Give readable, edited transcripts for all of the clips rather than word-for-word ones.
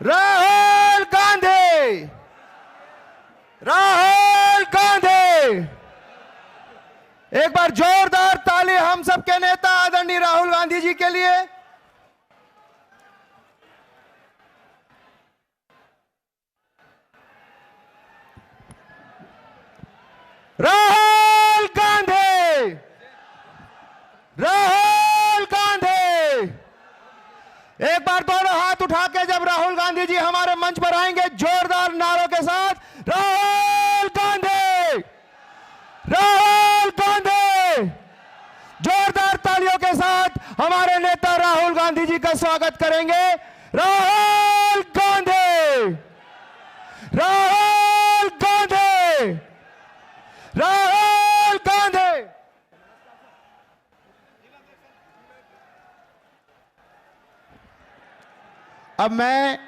राहुल गांधी, राहुल गांधी। एक बार जोरदार ताली हम सबके नेता आदरणीय राहुल गांधी जी के लिए। राहुल गांधी, राहुल गांधी। एक बार दोनों हाथ उठा के जब राहुल गांधी जी हमारे मंच पर आएंगे जोरदार नारों के साथ, राहुल गांधी, राहुल गांधी। जोरदार तालियों के साथ हमारे नेता राहुल गांधी जी का स्वागत करेंगे। राहुल गांधी, राहुल गांधी, राहुल गांधी। अब मैं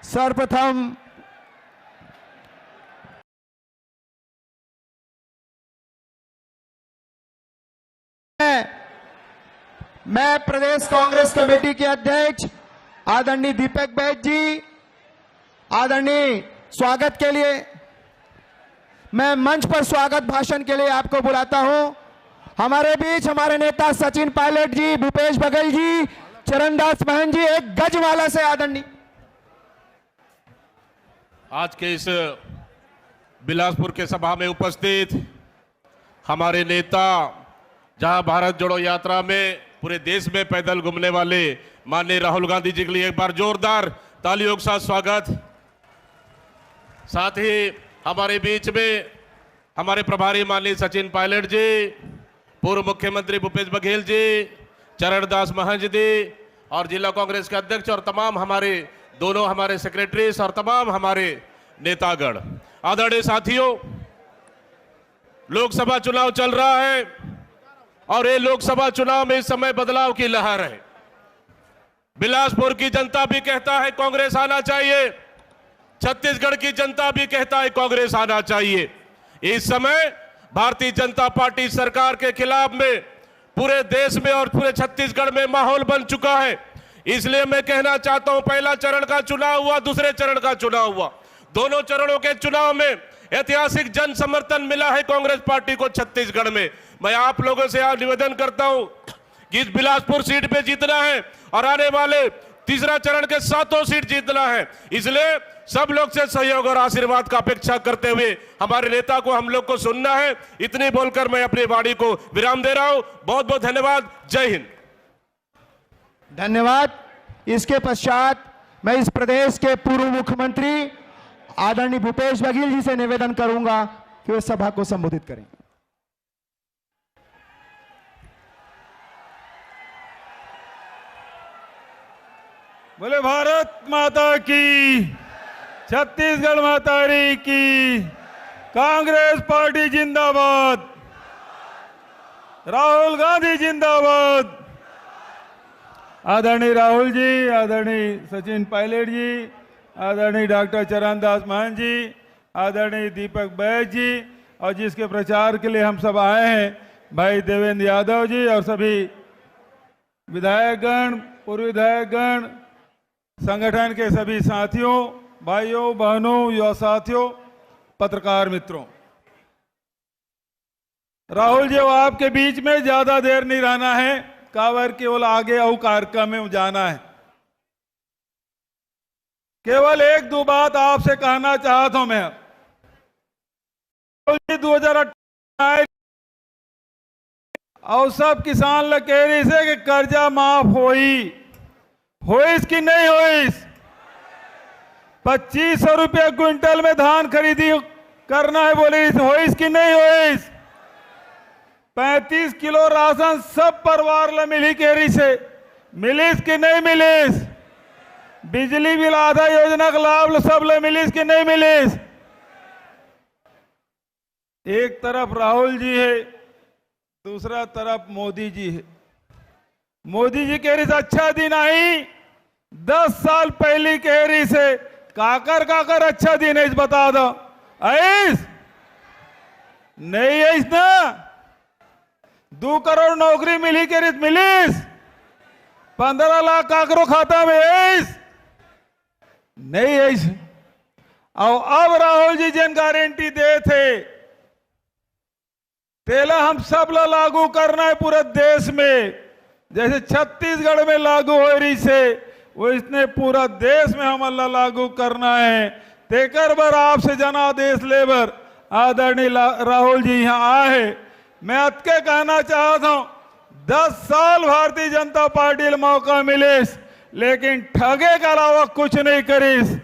सर्वप्रथम मैं प्रदेश कांग्रेस कमेटी के अध्यक्ष आदरणीय दीपक बैज जी, आदरणीय स्वागत के लिए मैं मंच पर स्वागत भाषण के लिए आपको बुलाता हूं। हमारे बीच हमारे नेता सचिन पायलट जी, भूपेश बघेल जी, चरणदास महंत जी, एक गजमाला से आदरणीय। आज के इस बिलासपुर के सभा में उपस्थित हमारे नेता, जहां भारत जोड़ो यात्रा में पूरे देश में पैदल घूमने वाले माननीय राहुल गांधी जी के लिए एक बार जोरदार तालियों के साथ स्वागत। साथ ही हमारे बीच में हमारे प्रभारी माननीय सचिन पायलट जी, पूर्व मुख्यमंत्री भूपेश बघेल जी, चरणदास महंत जी और जिला कांग्रेस के अध्यक्ष और तमाम हमारे सेक्रेटरीज और तमाम हमारे नेतागण। आदरणीय साथियों, लोकसभा चुनाव चल रहा है और ये लोकसभा चुनाव में इस समय बदलाव की लहर है। बिलासपुर की जनता भी कहता है कांग्रेस आना चाहिए, छत्तीसगढ़ की जनता भी कहता है कांग्रेस आना चाहिए। इस समय भारतीय जनता पार्टी सरकार के खिलाफ में पूरे देश में और पूरे छत्तीसगढ़ में माहौल बन चुका है। इसलिए मैं कहना चाहता हूं, पहला चरण का चुनाव हुआ, दूसरे चरण का चुनाव हुआ, दोनों चरणों के चुनाव में ऐतिहासिक जन समर्थन मिला है कांग्रेस पार्टी को छत्तीसगढ़ में। मैं आप लोगों से आज निवेदन करता हूं कि इस बिलासपुर सीट पे जीतना है और आने वाले तीसरा चरण के 7 सीट जीतना है। इसलिए सब लोग से सहयोग और आशीर्वाद का अपेक्षा करते हुए हमारे नेता को, हम लोग को सुनना है। इतनी बोलकर मैं अपनी वाणी को विराम दे रहा हूं। बहुत बहुत धन्यवाद। जय हिंद। धन्यवाद। इसके पश्चात मैं इस प्रदेश के पूर्व मुख्यमंत्री आदरणीय भूपेश बघेल जी से निवेदन करूंगा कि वे सभा को संबोधित करें। बोले भारत माता की, छत्तीसगढ़ मातारी की, कांग्रेस पार्टी जिंदाबाद, राहुल गांधी जिंदाबाद। आदरणीय राहुल जी, आदरणीय सचिन पायलट जी, आदरणीय डॉक्टर चरणदास महंत जी, आदरणीय दीपक बैज जी और जिसके प्रचार के लिए हम सब आए हैं भाई देवेंद्र यादव जी और सभी विधायकगण, पूर्व विधायकगण, संगठन के सभी साथियों, भाइयों बहनों, युवा साथियों, पत्रकार मित्रों। राहुल जी, वो आपके बीच में ज्यादा देर नहीं रहना है, कावर केवल आगे और कार्यक्रम में जाना है। केवल एक दो बात आपसे कहना चाहता हूं मैं। 2028 और सब किसान लोग कह रही से कि कर्जा माफ होई कि नहीं होई। 2500 रुपये क्विंटल में धान खरीदी करना है, बोले होई कि नहीं होई। 35 किलो राशन सब परिवार ला मिली केरी से, मिलीस कि नहीं मिलीस। बिजली बिल आधा योजना का लाभ सब ले मिलीस कि नहीं मिलीस। एक तरफ राहुल जी है, दूसरा तरफ मोदी जी है। मोदी जी कह रही से अच्छा दिन आई, 10 साल पहले कह रही से काकर अच्छा दिन है, बता दो ऐस नहीं ऐस ना। 2 करोड़ नौकरी मिली कह रही मिलीस। 15 लाख काकरो खाता में ऐस नहीं ऐसे। और अब राहुल जी जिन गारंटी दे थे तेला हम सब ला लागू करना है पूरे देश में, जैसे छत्तीसगढ़ में लागू हो रही से वो इसने पूरा देश में हम अल्लाह लागू करना है। तेकर बर आपसे जनादेश लेबर आदरणीय राहुल जी यहाँ आए। मैं अतके कहना चाहता हूँ 10 साल भारतीय जनता पार्टी मौका मिलेस लेकिन ठगे के अलावा कुछ नहीं करीस।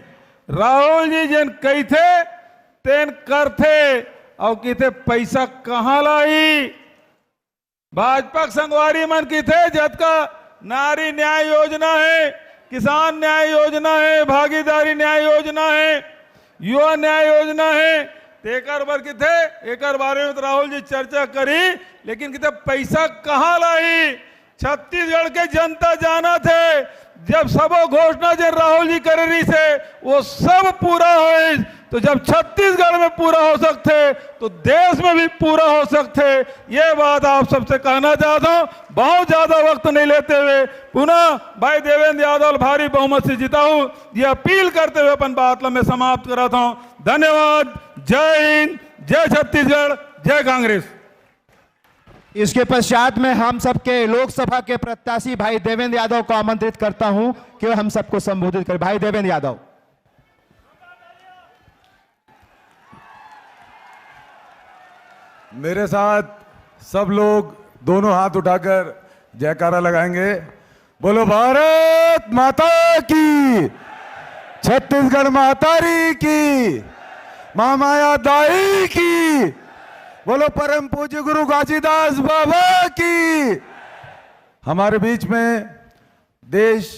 राहुल जी जिन कही थे तेन करथे और किथे पैसा कहाँ लाई। भाजपा संगवारी मन की थे जद का नारी न्याय योजना है, किसान न्याय योजना है, भागीदारी न्याय योजना है, युवा न्याय योजना है। तेकर बर की थे एकर बारे में तो राहुल जी चर्चा करी लेकिन किते पैसा कहाँ लाई। छत्तीसगढ़ के जनता जाना थे जब सब घोषणा जो राहुल जी कर रही से वो सब पूरा हो। तो जब छत्तीसगढ़ में पूरा हो सकते तो देश में भी पूरा हो सकते। ये बात आप सबसे कहना चाहता हूं। बहुत ज्यादा वक्त नहीं लेते हुए पुनः भाई देवेंद्र यादव भारी बहुमत से जिताऊं ये अपील करते हुए अपन बात मैं समाप्त कराता हूं। धन्यवाद। जय हिंद, जय छत्तीसगढ़, जय कांग्रेस। इसके पश्चात में हम सबके लोकसभा के प्रत्याशी भाई देवेंद्र यादव को आमंत्रित करता हूं कि हम सबको संबोधित करें। भाई देवेंद्र यादव। मेरे साथ सब लोग दोनों हाथ उठाकर जयकारा लगाएंगे। बोलो भारत माता की, छत्तीसगढ़ मातारी की, महामाया दाई की, बोलो परम पूज्य गुरु घासीदास बाबा की। हमारे बीच में देश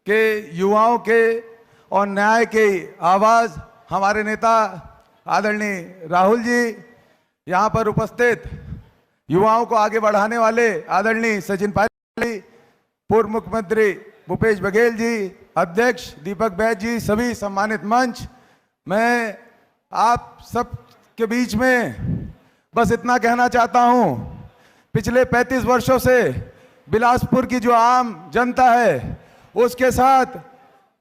के युवाओं के और न्याय के आवाज हमारे नेता आदरणीय राहुल जी, यहाँ पर उपस्थित युवाओं को आगे बढ़ाने वाले आदरणीय सचिन पायलट, पूर्व मुख्यमंत्री भूपेश बघेल जी, अध्यक्ष दीपक बैज जी, सभी सम्मानित मंच। मैं आप सब के बीच में बस इतना कहना चाहता हूं, पिछले 35 वर्षों से बिलासपुर की जो आम जनता है उसके साथ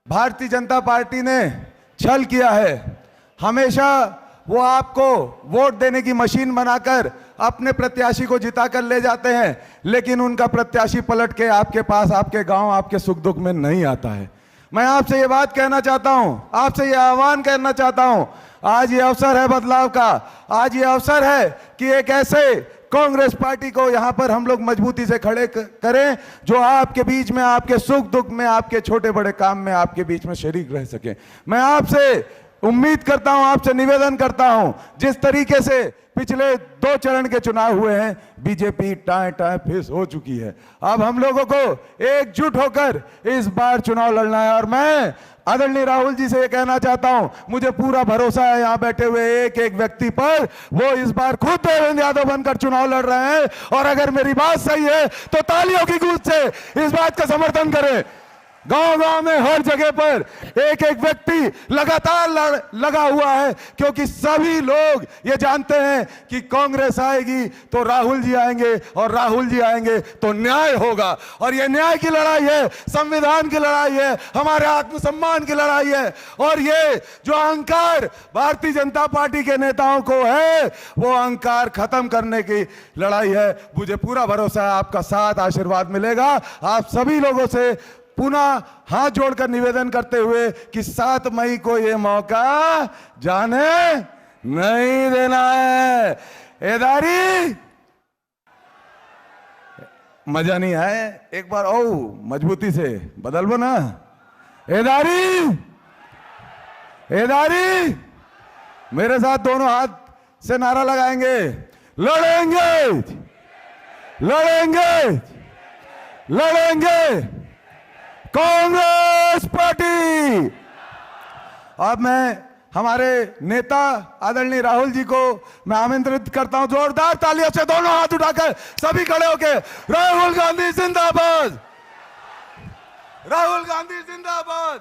भारतीय जनता पार्टी ने छल किया है। हमेशा वो आपको वोट देने की मशीन बनाकर अपने प्रत्याशी को जिताकर ले जाते हैं लेकिन उनका प्रत्याशी पलट के आपके पास, आपके गांव, आपके सुख दुख में नहीं आता है। मैं आपसे ये बात कहना चाहता हूं, आपसे ये आह्वान करना चाहता हूं, आज ये अवसर है बदलाव का। आज ये अवसर है कि एक ऐसे कांग्रेस पार्टी को यहां पर हम लोग मजबूती से खड़े करें जो आपके बीच में, आपके सुख दुख में, आपके छोटे बड़े काम में आपके बीच में शरीक रह सके। मैं आपसे उम्मीद करता हूं, आपसे निवेदन करता हूं, जिस तरीके से पिछले 2 चरण के चुनाव हुए हैं बीजेपी टाए टाए फेस हो चुकी है। अब हम लोगों को एकजुट होकर इस बार चुनाव लड़ना है। और मैं आदरणीय राहुल जी से ये कहना चाहता हूं, मुझे पूरा भरोसा है यहाँ बैठे हुए एक एक व्यक्ति पर, वो इस बार खुद देवेंद्र यादव बनकर चुनाव लड़ रहे हैं। और अगर मेरी बात सही है तो तालियों की गूंज से इस बात का समर्थन करें। गांव-गांव में हर जगह पर एक एक व्यक्ति लगातार लगा हुआ है क्योंकि सभी लोग ये जानते हैं कि कांग्रेस आएगी तो राहुल जी आएंगे और राहुल जी आएंगे तो न्याय होगा। और ये न्याय की लड़ाई है, संविधान की लड़ाई है, हमारे आत्मसम्मान की लड़ाई है। और ये जो अहंकार भारतीय जनता पार्टी के नेताओं को है वो अहंकार खत्म करने की लड़ाई है। मुझे पूरा भरोसा है आपका साथ आशीर्वाद मिलेगा। आप सभी लोगों से पुनः हाथ जोड़कर निवेदन करते हुए कि 7 मई को ये मौका जाने नहीं देना है। एदारी मजा नहीं आए, एक बार ओ मजबूती से बदल ना। एदारी, एदारी मेरे साथ दोनों हाथ से नारा लगाएंगे, लड़ेंगे, लड़ेंगे, लड़ेंगे कांग्रेस पार्टी। अब मैं हमारे नेता आदरणीय राहुल जी को मैं आमंत्रित करता हूं, जोरदार तालियों से दोनों हाथ उठाकर सभी खड़े होकर, राहुल गांधी जिंदाबाद, राहुल गांधी जिंदाबाद,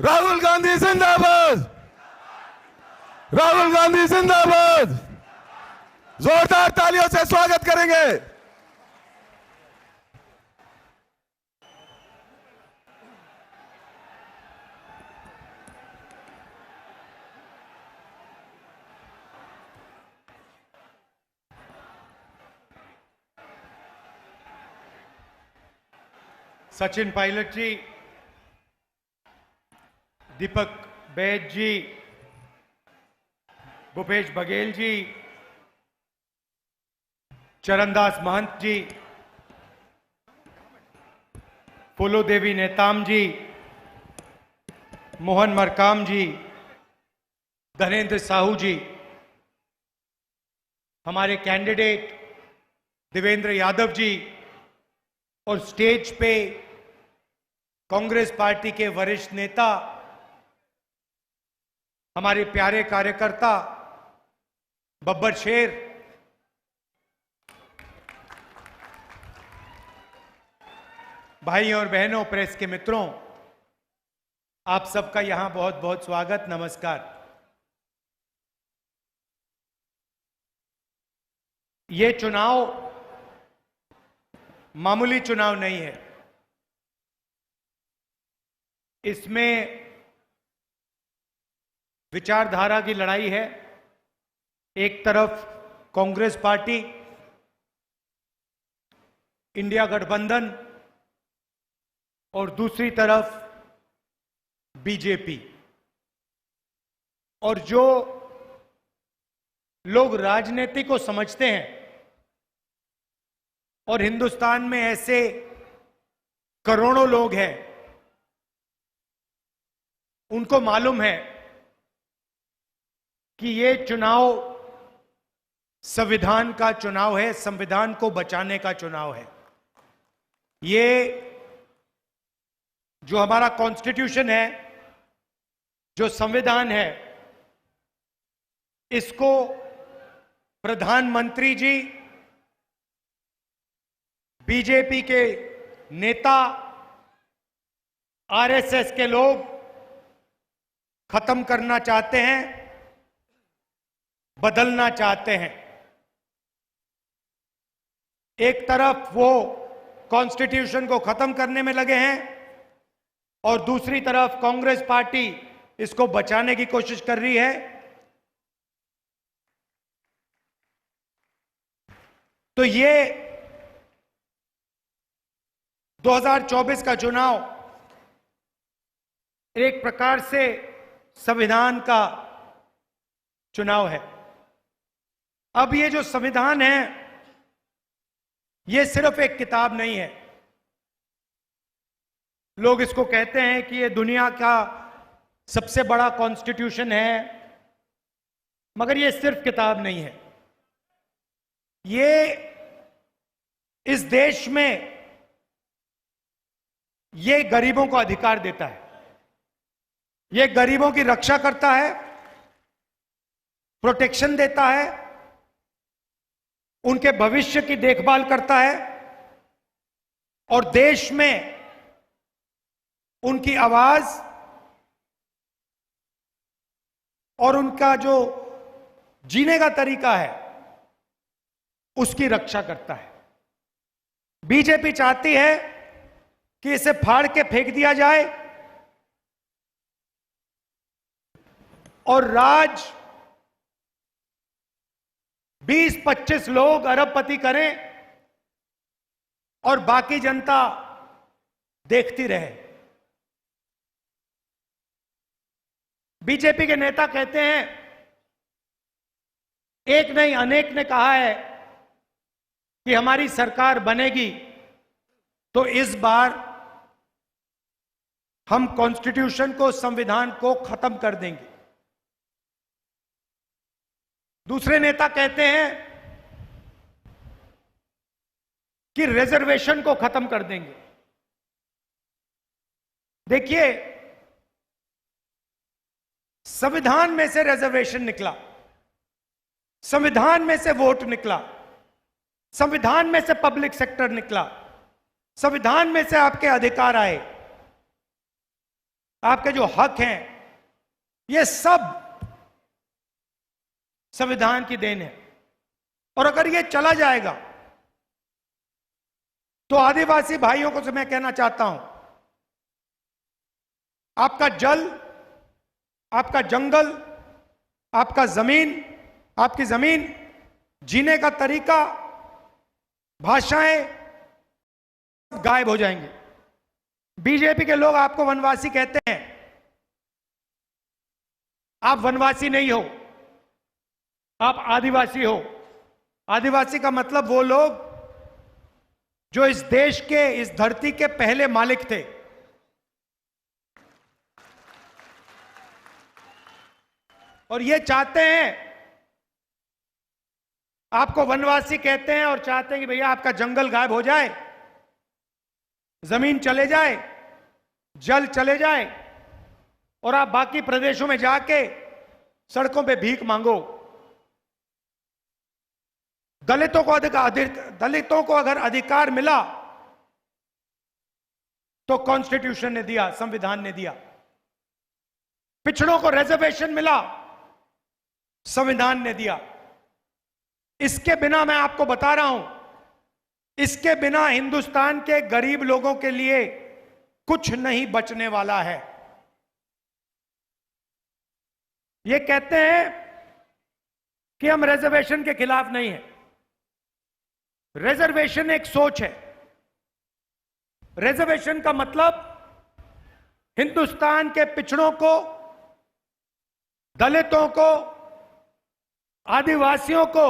राहुल गांधी जिंदाबाद, राहुल गांधी जिंदाबाद। जोरदार तालियों से स्वागत करेंगे। सचिन पायलट जी, दीपक बैद जी, भूपेश बघेल जी, चरणदास महंत जी, फूलो देवी नेताम जी, मोहन मरकाम जी, धनेन्द्र साहू जी, हमारे कैंडिडेट देवेंद्र यादव जी और स्टेज पे कांग्रेस पार्टी के वरिष्ठ नेता, हमारे प्यारे कार्यकर्ता बब्बर शेर, भाई और बहनों, प्रेस के मित्रों, आप सबका यहां बहुत बहुत स्वागत, नमस्कार। ये चुनाव मामूली चुनाव नहीं है। इसमें विचारधारा की लड़ाई है। एक तरफ कांग्रेस पार्टी, इंडिया गठबंधन और दूसरी तरफ बीजेपी। और जो लोग राजनीति को समझते हैं और हिंदुस्तान में ऐसे करोड़ों लोग हैं, उनको मालूम है कि ये चुनाव संविधान का चुनाव है, संविधान को बचाने का चुनाव है। ये जो हमारा कॉन्स्टिट्यूशन है, जो संविधान है, इसको प्रधानमंत्री जी, बीजेपी के नेता, आरएसएस के लोग खत्म करना चाहते हैं, बदलना चाहते हैं। एक तरफ वो कॉन्स्टिट्यूशन को खत्म करने में लगे हैं और दूसरी तरफ कांग्रेस पार्टी इसको बचाने की कोशिश कर रही है। तो ये 2024 का चुनाव एक प्रकार से संविधान का चुनाव है। अब ये जो संविधान है, ये सिर्फ एक किताब नहीं है। लोग इसको कहते हैं कि ये दुनिया का सबसे बड़ा कॉन्स्टिट्यूशन है, मगर ये सिर्फ किताब नहीं है। ये इस देश में ये गरीबों को अधिकार देता है, ये गरीबों की रक्षा करता है, प्रोटेक्शन देता है, उनके भविष्य की देखभाल करता है और देश में उनकी आवाज और उनका जो जीने का तरीका है, उसकी रक्षा करता है। बीजेपी चाहती है कि इसे फाड़ के फेंक दिया जाए और राज 20-25 लोग अरबपति करें और बाकी जनता देखती रहे। बीजेपी के नेता कहते हैं, एक नहीं अनेक ने कहा है कि हमारी सरकार बनेगी तो इस बार हम कॉन्स्टिट्यूशन को, संविधान को खत्म कर देंगे। दूसरे नेता कहते हैं कि रिजर्वेशन को खत्म कर देंगे। देखिए, संविधान में से रिजर्वेशन निकला, संविधान में से वोट निकला, संविधान में से पब्लिक सेक्टर निकला, संविधान में से आपके अधिकार आए, आपके जो हक हैं, ये सब संविधान की देन है। और अगर ये चला जाएगा तो आदिवासी भाइयों को मैं कहना चाहता हूं, आपका जल, आपका जंगल, आपका जमीन, आपकी जमीन, जीने का तरीका, भाषाएं गायब हो जाएंगे। बीजेपी के लोग आपको वनवासी कहते हैं। आप वनवासी नहीं हो, आप आदिवासी हो। आदिवासी का मतलब वो लोग जो इस देश के, इस धरती के पहले मालिक थे। और ये चाहते हैं, आपको वनवासी कहते हैं और चाहते हैं कि भैया आपका जंगल गायब हो जाए, जमीन चले जाए, जल चले जाए और आप बाकी प्रदेशों में जाके सड़कों पे भीख मांगो। दलितों को अगर अधिकार मिला तो कॉन्स्टिट्यूशन ने दिया, संविधान ने दिया। पिछड़ों को रिजर्वेशन मिला, संविधान ने दिया। इसके बिना, मैं आपको बता रहा हूं, इसके बिना हिंदुस्तान के गरीब लोगों के लिए कुछ नहीं बचने वाला है। ये कहते हैं कि हम रिजर्वेशन के खिलाफ नहीं हैं। रिजर्वेशन एक सोच है। रिजर्वेशन का मतलब हिंदुस्तान के पिछड़ों को, दलितों को, आदिवासियों को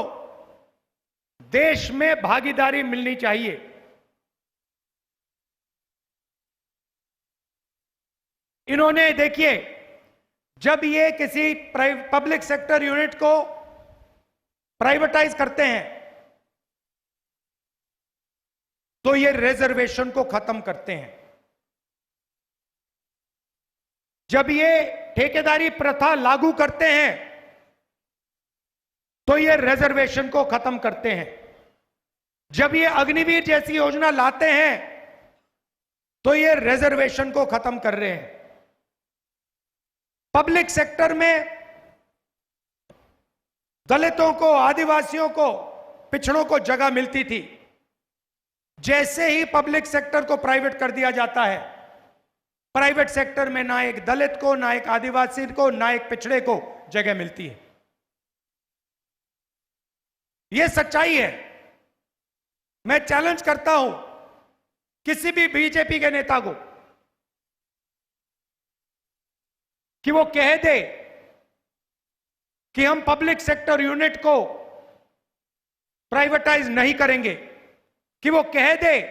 देश में भागीदारी मिलनी चाहिए। इन्होंने, देखिए, जब ये किसी पब्लिक सेक्टर यूनिट को प्राइवेटाइज करते हैं तो ये रिजर्वेशन को खत्म करते हैं। जब ये ठेकेदारी प्रथा लागू करते हैं तो ये रिजर्वेशन को खत्म करते हैं। जब ये अग्निवीर जैसी योजना लाते हैं तो ये रिजर्वेशन को खत्म कर रहे हैं। पब्लिक सेक्टर में दलितों को, आदिवासियों को, पिछड़ों को जगह मिलती थी। जैसे ही पब्लिक सेक्टर को प्राइवेट कर दिया जाता है, प्राइवेट सेक्टर में ना एक दलित को, ना एक आदिवासी को, ना एक पिछड़े को जगह मिलती है। यह सच्चाई है। मैं चैलेंज करता हूं किसी भी बीजेपी के नेता को कि वो कह दे कि हम पब्लिक सेक्टर यूनिट को प्राइवेटाइज नहीं करेंगे, कि वो कह दे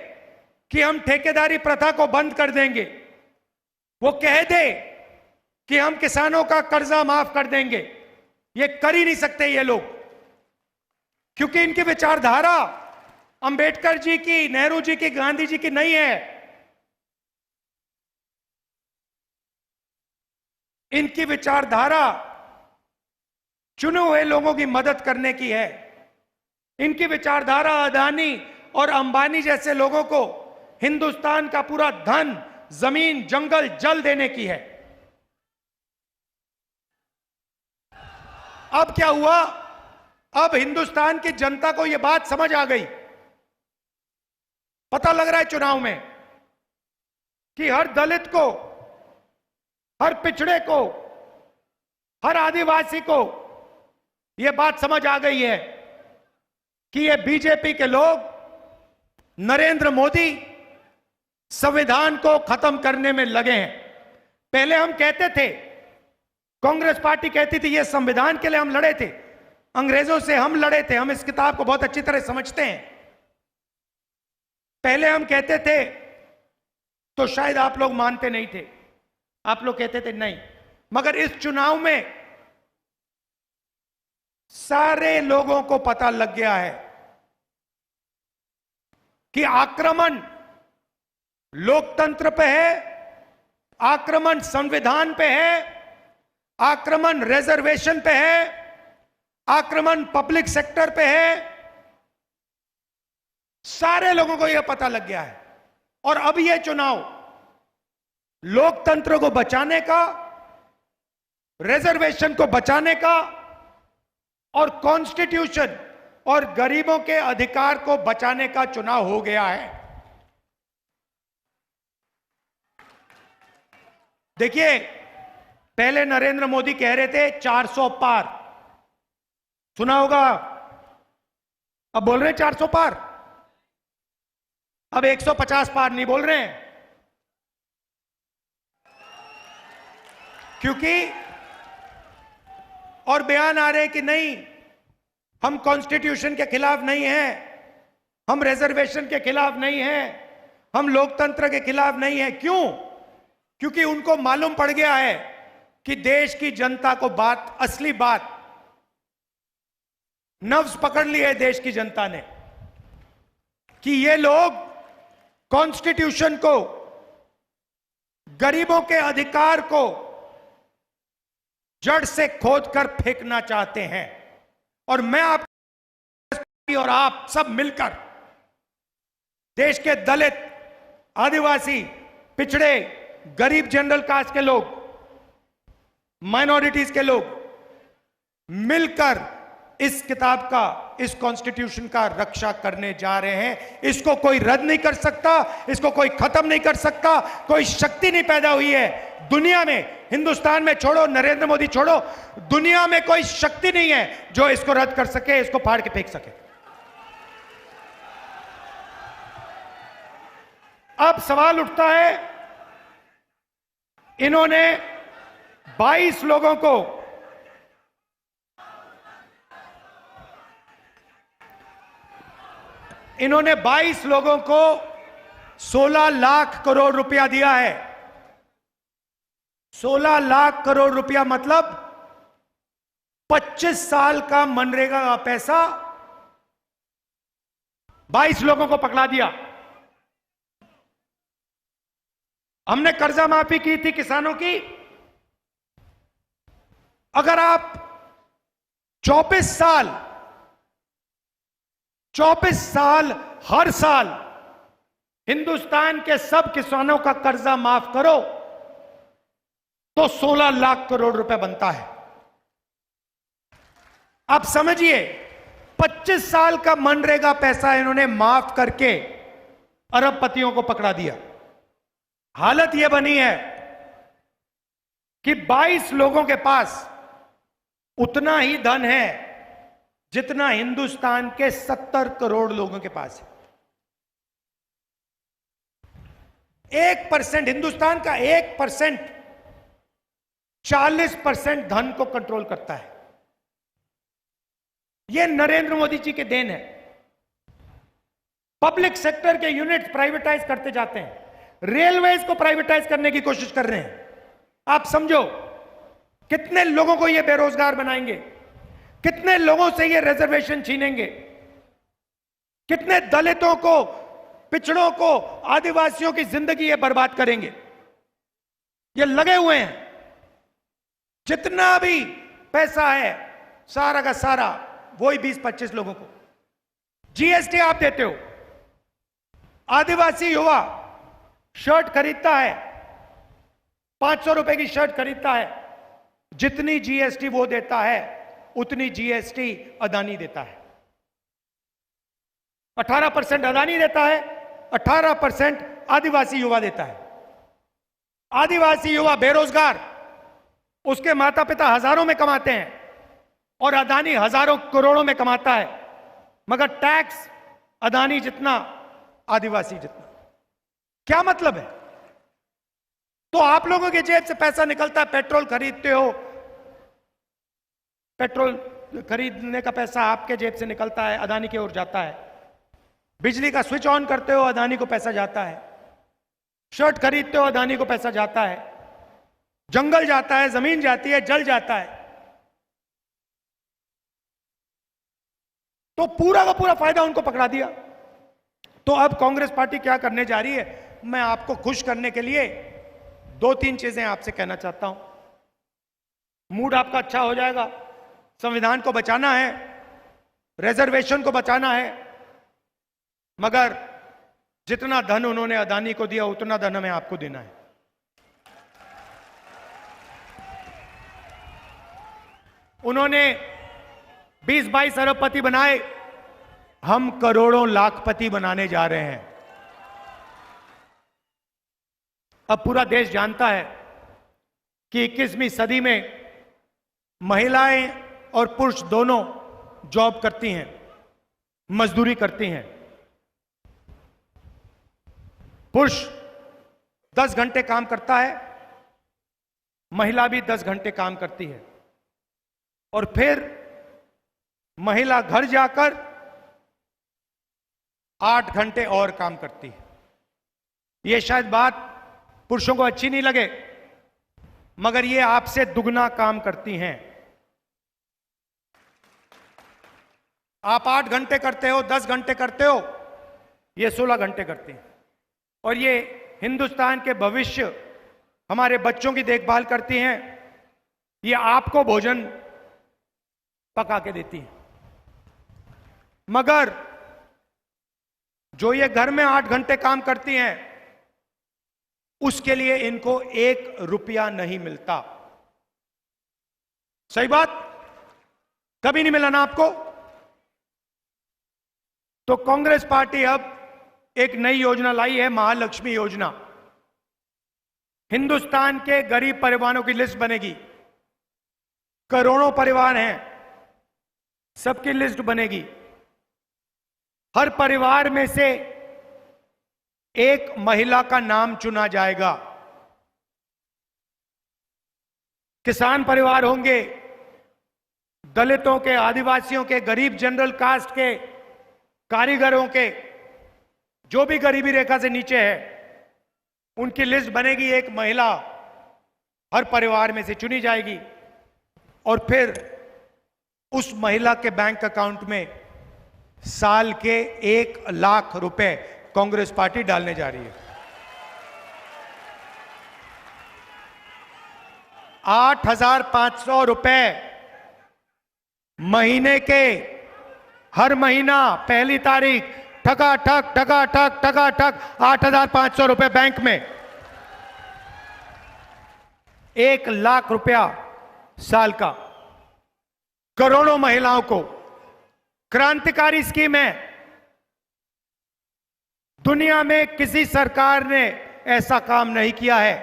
कि हम ठेकेदारी प्रथा को बंद कर देंगे, वो कह दे कि हम किसानों का कर्जा माफ कर देंगे। ये कर ही नहीं सकते ये लोग, क्योंकि इनकी विचारधारा अंबेडकर जी की, नेहरू जी की, गांधी जी की नहीं है। इनकी विचारधारा चुने हुए लोगों की मदद करने की है। इनकी विचारधारा अदानी और अंबानी जैसे लोगों को हिंदुस्तान का पूरा धन, जमीन, जंगल, जल देने की है। अब क्या हुआ? अब हिंदुस्तान की जनता को यह बात समझ आ गई। पता लग रहा है चुनाव में कि हर दलित को, हर पिछड़े को, हर आदिवासी को यह बात समझ आ गई है कि ये बीजेपी के लोग, नरेंद्र मोदी संविधान को खत्म करने में लगे हैं। पहले हम कहते थे, कांग्रेस पार्टी कहती थी ये संविधान के लिए हम लड़े थे, अंग्रेजों से हम लड़े थे। हम इस किताब को बहुत अच्छी तरह समझते हैं। पहले हम कहते थे तो शायद आप लोग मानते नहीं थे, आप लोग कहते थे नहीं, मगर इस चुनाव में सारे लोगों को पता लग गया है कि आक्रमण लोकतंत्र पे है, आक्रमण संविधान पे है, आक्रमण रिजर्वेशन पे है, आक्रमण पब्लिक सेक्टर पे है। सारे लोगों को यह पता लग गया है। और अब यह चुनाव लोकतंत्र को बचाने का, रिजर्वेशन को बचाने का और कॉन्स्टिट्यूशन और गरीबों के अधिकार को बचाने का चुनाव हो गया है। देखिए, पहले नरेंद्र मोदी कह रहे थे 400 पार, सुना होगा। अब बोल रहे हैं 400 पार, अब 150 पार नहीं बोल रहे हैं, क्योंकि और बयान आ रहे कि नहीं, हम कॉन्स्टिट्यूशन के खिलाफ नहीं हैं, हम रिजर्वेशन के खिलाफ नहीं हैं, हम लोकतंत्र के खिलाफ नहीं हैं। क्यों? क्योंकि उनको मालूम पड़ गया है कि देश की जनता को बात, असली बात, नब्ज पकड़ ली है देश की जनता ने कि ये लोग कॉन्स्टिट्यूशन को, गरीबों के अधिकार को जड़ से खोदकर फेंकना चाहते हैं। और मैं आप और आप सब मिलकर देश के दलित, आदिवासी, पिछड़े, गरीब, जनरल कास्ट के लोग, माइनॉरिटीज के लोग मिलकर इस किताब का, इस कॉन्स्टिट्यूशन का रक्षा करने जा रहे हैं। इसको कोई रद्द नहीं कर सकता, इसको कोई खत्म नहीं कर सकता। कोई शक्ति नहीं पैदा हुई है दुनिया में, हिंदुस्तान में छोड़ो, नरेंद्र मोदी छोड़ो, दुनिया में कोई शक्ति नहीं है जो इसको रद्द कर सके, इसको फाड़ के फेंक सके। अब सवाल उठता है, इन्होंने 22 लोगों को इन्होंने 22 लोगों को 16 लाख करोड़ रुपया दिया है। 16 लाख करोड़ रुपया मतलब 25 साल का मनरेगा का पैसा 22 लोगों को पकड़ा दिया। हमने कर्जा माफी की थी किसानों की। अगर आप 24 साल हर साल हिंदुस्तान के सब किसानों का कर्जा माफ करो तो 16 लाख करोड़ रुपए बनता है। आप समझिए, 25 साल का मनरेगा पैसा इन्होंने माफ करके अरबपतियों को पकड़ा दिया। हालत यह बनी है कि 22 लोगों के पास उतना ही धन है जितना हिंदुस्तान के 70 करोड़ लोगों के पास है। 1%, हिंदुस्तान का 1% 40% धन को कंट्रोल करता है। यह नरेंद्र मोदी जी के देन है। पब्लिक सेक्टर के यूनिट प्राइवेटाइज करते जाते हैं, रेलवेज को प्राइवेटाइज करने की कोशिश कर रहे हैं। आप समझो कितने लोगों को यह बेरोजगार बनाएंगे, कितने लोगों से ये रिजर्वेशन छीनेंगे, कितने दलितों को, पिछड़ों को, आदिवासियों की जिंदगी ये बर्बाद करेंगे। ये लगे हुए हैं। जितना भी पैसा है सारा का सारा वही 20-25 लोगों को। जीएसटी आप देते हो। आदिवासी युवा शर्ट खरीदता है, 500 रुपए की शर्ट खरीदता है, जितनी जीएसटी वो देता है उतनी जीएसटी अदानी देता है। 18% अदानी देता है, 18% आदिवासी युवा देता है। आदिवासी युवा बेरोजगार, उसके माता पिता हजारों में कमाते हैं और अदानी हजारों करोड़ों में कमाता है, मगर टैक्स अदानी जितना, आदिवासी जितना। क्या मतलब है? तो आप लोगों के जेब से पैसा निकलता है, पेट्रोल खरीदते हो, पेट्रोल खरीदने का पैसा आपके जेब से निकलता है, अदानी की ओर जाता है। बिजली का स्विच ऑन करते हो, अदानी को पैसा जाता है। शर्ट खरीदते हो, अदानी को पैसा जाता है। जंगल जाता है, जमीन जाती है, जल जाता है। तो पूरा का पूरा फायदा उनको पकड़ा दिया। तो अब कांग्रेस पार्टी क्या करने जा रही है? मैं आपको खुश करने के लिए 2-3 चीजें आपसे कहना चाहता हूं। मूड आपका अच्छा हो जाएगा। संविधान को बचाना है, रिजर्वेशन को बचाना है, मगर जितना धन उन्होंने अदानी को दिया उतना धन हमें आपको देना है। उन्होंने 20-22 अरबपति बनाए, हम करोड़ों लाखपति बनाने जा रहे हैं। अब पूरा देश जानता है कि 21वीं सदी में महिलाएं और पुरुष दोनों जॉब करती हैं, मजदूरी करती हैं। पुरुष 10 घंटे काम करता है, महिला भी 10 घंटे काम करती है और फिर महिला घर जाकर 8 घंटे और काम करती है। यह शायद बात पुरुषों को अच्छी नहीं लगे, मगर ये आपसे दुगना काम करती हैं। आप 8 घंटे करते हो, 10 घंटे करते हो, ये 16 घंटे करती हैं। और ये हिंदुस्तान के भविष्य, हमारे बच्चों की देखभाल करती हैं। ये आपको भोजन पका के देती हैं। मगर जो ये घर में 8 घंटे काम करती हैं, उसके लिए इनको 1 रुपया नहीं मिलता। सही बात? कभी नहीं मिला ना आपको? तो कांग्रेस पार्टी अब एक नई योजना लाई है, महालक्ष्मी योजना। हिंदुस्तान के गरीब परिवारों की लिस्ट बनेगी। करोड़ों परिवार हैं, सबकी लिस्ट बनेगी। हर परिवार में से एक महिला का नाम चुना जाएगा। किसान परिवार होंगे, दलितों के, आदिवासियों के, गरीब जनरल कास्ट के, कारीगरों के, जो भी गरीबी रेखा से नीचे है, उनकी लिस्ट बनेगी। एक महिला हर परिवार में से चुनी जाएगी और फिर उस महिला के बैंक अकाउंट में साल के 1 लाख रुपए कांग्रेस पार्टी डालने जा रही है। 8,500 रुपए महीने के, हर महीना पहली तारीख ठका ठक 8,500 रुपए बैंक में। 1 लाख रुपया साल का, करोड़ों महिलाओं को। क्रांतिकारी स्कीम है। दुनिया में किसी सरकार ने ऐसा काम नहीं किया है।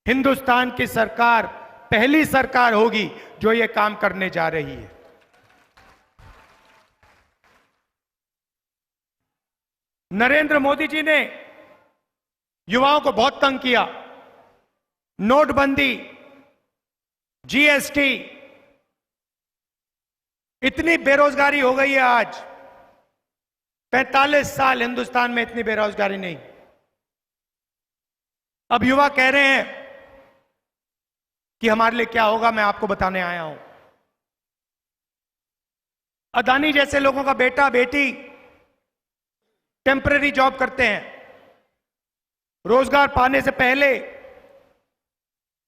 हिंदुस्तान की सरकार पहली सरकार होगी जो यह काम करने जा रही है। नरेंद्र मोदी जी ने युवाओं को बहुत तंग किया। नोटबंदी, जीएसटी, इतनी बेरोजगारी हो गई है आज। 45 साल हिंदुस्तान में इतनी बेरोजगारी नहीं। अब युवा कह रहे हैं कि हमारे लिए क्या होगा, मैं आपको बताने आया हूं। अदानी जैसे लोगों का बेटा बेटी टेम्परेरी जॉब करते हैं। रोजगार पाने से पहले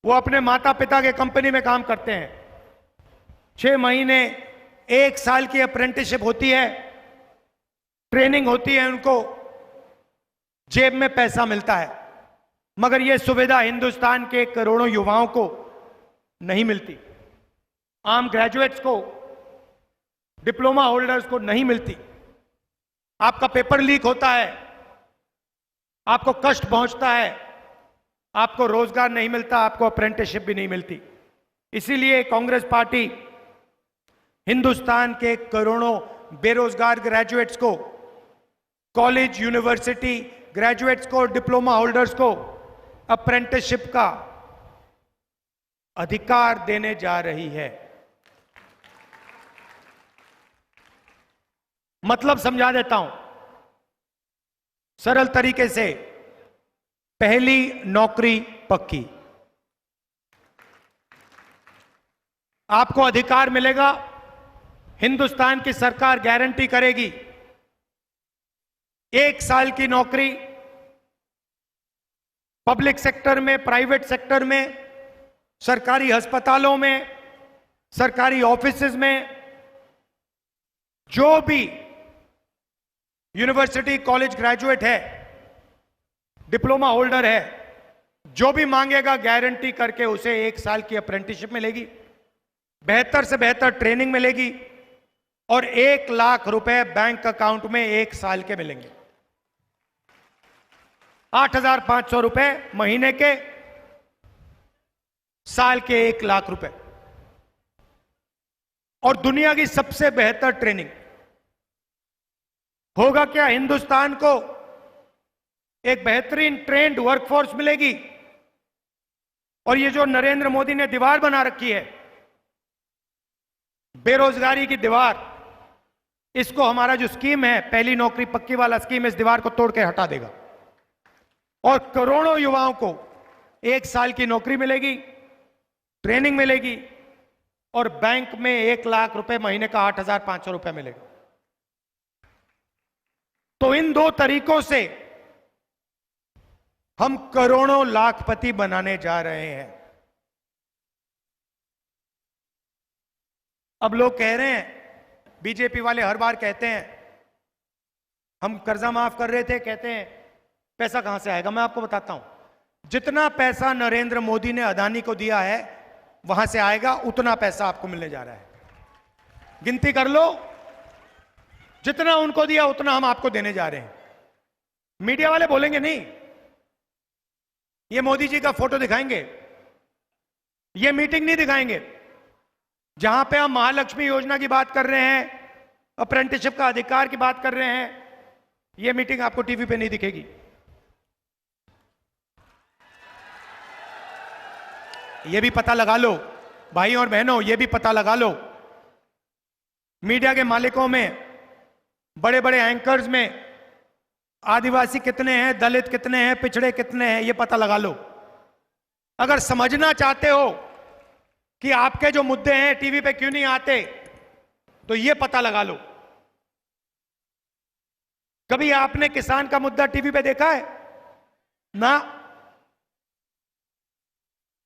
वो अपने माता पिता के कंपनी में काम करते हैं। 6 महीने, 1 साल की अप्रेंटिसशिप होती है, ट्रेनिंग होती है, उनको जेब में पैसा मिलता है। मगर यह सुविधा हिंदुस्तान के करोड़ों युवाओं को नहीं मिलती। आम ग्रेजुएट्स को, डिप्लोमा होल्डर्स को नहीं मिलती। आपका पेपर लीक होता है, आपको कष्ट पहुंचता है, आपको रोजगार नहीं मिलता, आपको अप्रेंटिसशिप भी नहीं मिलती। इसीलिए कांग्रेस पार्टी हिंदुस्तान के करोड़ों बेरोजगार ग्रेजुएट्स को, कॉलेज यूनिवर्सिटी ग्रेजुएट्स को, डिप्लोमा होल्डर्स को अप्रेंटिसशिप का अधिकार देने जा रही है। मतलब समझा देता हूं सरल तरीके से। पहली नौकरी पक्की, आपको अधिकार मिलेगा। हिंदुस्तान की सरकार गारंटी करेगी 1 साल की नौकरी पब्लिक सेक्टर में, प्राइवेट सेक्टर में, सरकारी अस्पतालों में, सरकारी ऑफिसेज में। जो भी यूनिवर्सिटी कॉलेज ग्रेजुएट है, डिप्लोमा होल्डर है, जो भी मांगेगा गारंटी करके उसे 1 साल की अप्रेंटिसशिप मिलेगी, बेहतर से बेहतर ट्रेनिंग मिलेगी और 1 लाख रुपए बैंक अकाउंट में 1 साल के मिलेंगे। 8,500 रुपए महीने के, साल के 1 लाख रुपए और दुनिया की सबसे बेहतर ट्रेनिंग। होगा क्या, हिंदुस्तान को एक बेहतरीन ट्रेंड वर्कफोर्स मिलेगी और ये जो नरेंद्र मोदी ने दीवार बना रखी है, बेरोजगारी की दीवार, इसको हमारा जो स्कीम है, पहली नौकरी पक्की वाला स्कीम, इस दीवार को तोड़ के हटा देगा और करोड़ों युवाओं को 1 साल की नौकरी मिलेगी, ट्रेनिंग मिलेगी और बैंक में 1 लाख रुपए महीने का 8,500 रुपए मिलेगा। तो इन 2 तरीकों से हम करोड़ों लाखपति बनाने जा रहे हैं। अब लोग कह रहे हैं, बीजेपी वाले हर बार कहते हैं हम कर्जा माफ कर रहे थे, कहते हैं पैसा कहां से आएगा। मैं आपको बताता हूं, जितना पैसा नरेंद्र मोदी ने अदानी को दिया है वहां से आएगा, उतना पैसा आपको मिलने जा रहा है। गिनती कर लो, जितना उनको दिया उतना हम आपको देने जा रहे हैं। मीडिया वाले बोलेंगे नहीं, ये मोदी जी का फोटो दिखाएंगे, ये मीटिंग नहीं दिखाएंगे जहां पे हम महालक्ष्मी योजना की बात कर रहे हैं, अप्रेंटिसशिप का अधिकार की बात कर रहे हैं। ये मीटिंग आपको टीवी पे नहीं दिखेगी। ये भी पता लगा लो भाई और बहनों, ये भी पता लगा लो, मीडिया के मालिकों में, बड़े बड़े एंकर्स में आदिवासी कितने हैं, दलित कितने हैं, पिछड़े कितने हैं, ये पता लगा लो। अगर समझना चाहते हो कि आपके जो मुद्दे हैं टीवी पे क्यों नहीं आते, तो ये पता लगा लो। कभी आपने किसान का मुद्दा टीवी पे देखा है? ना।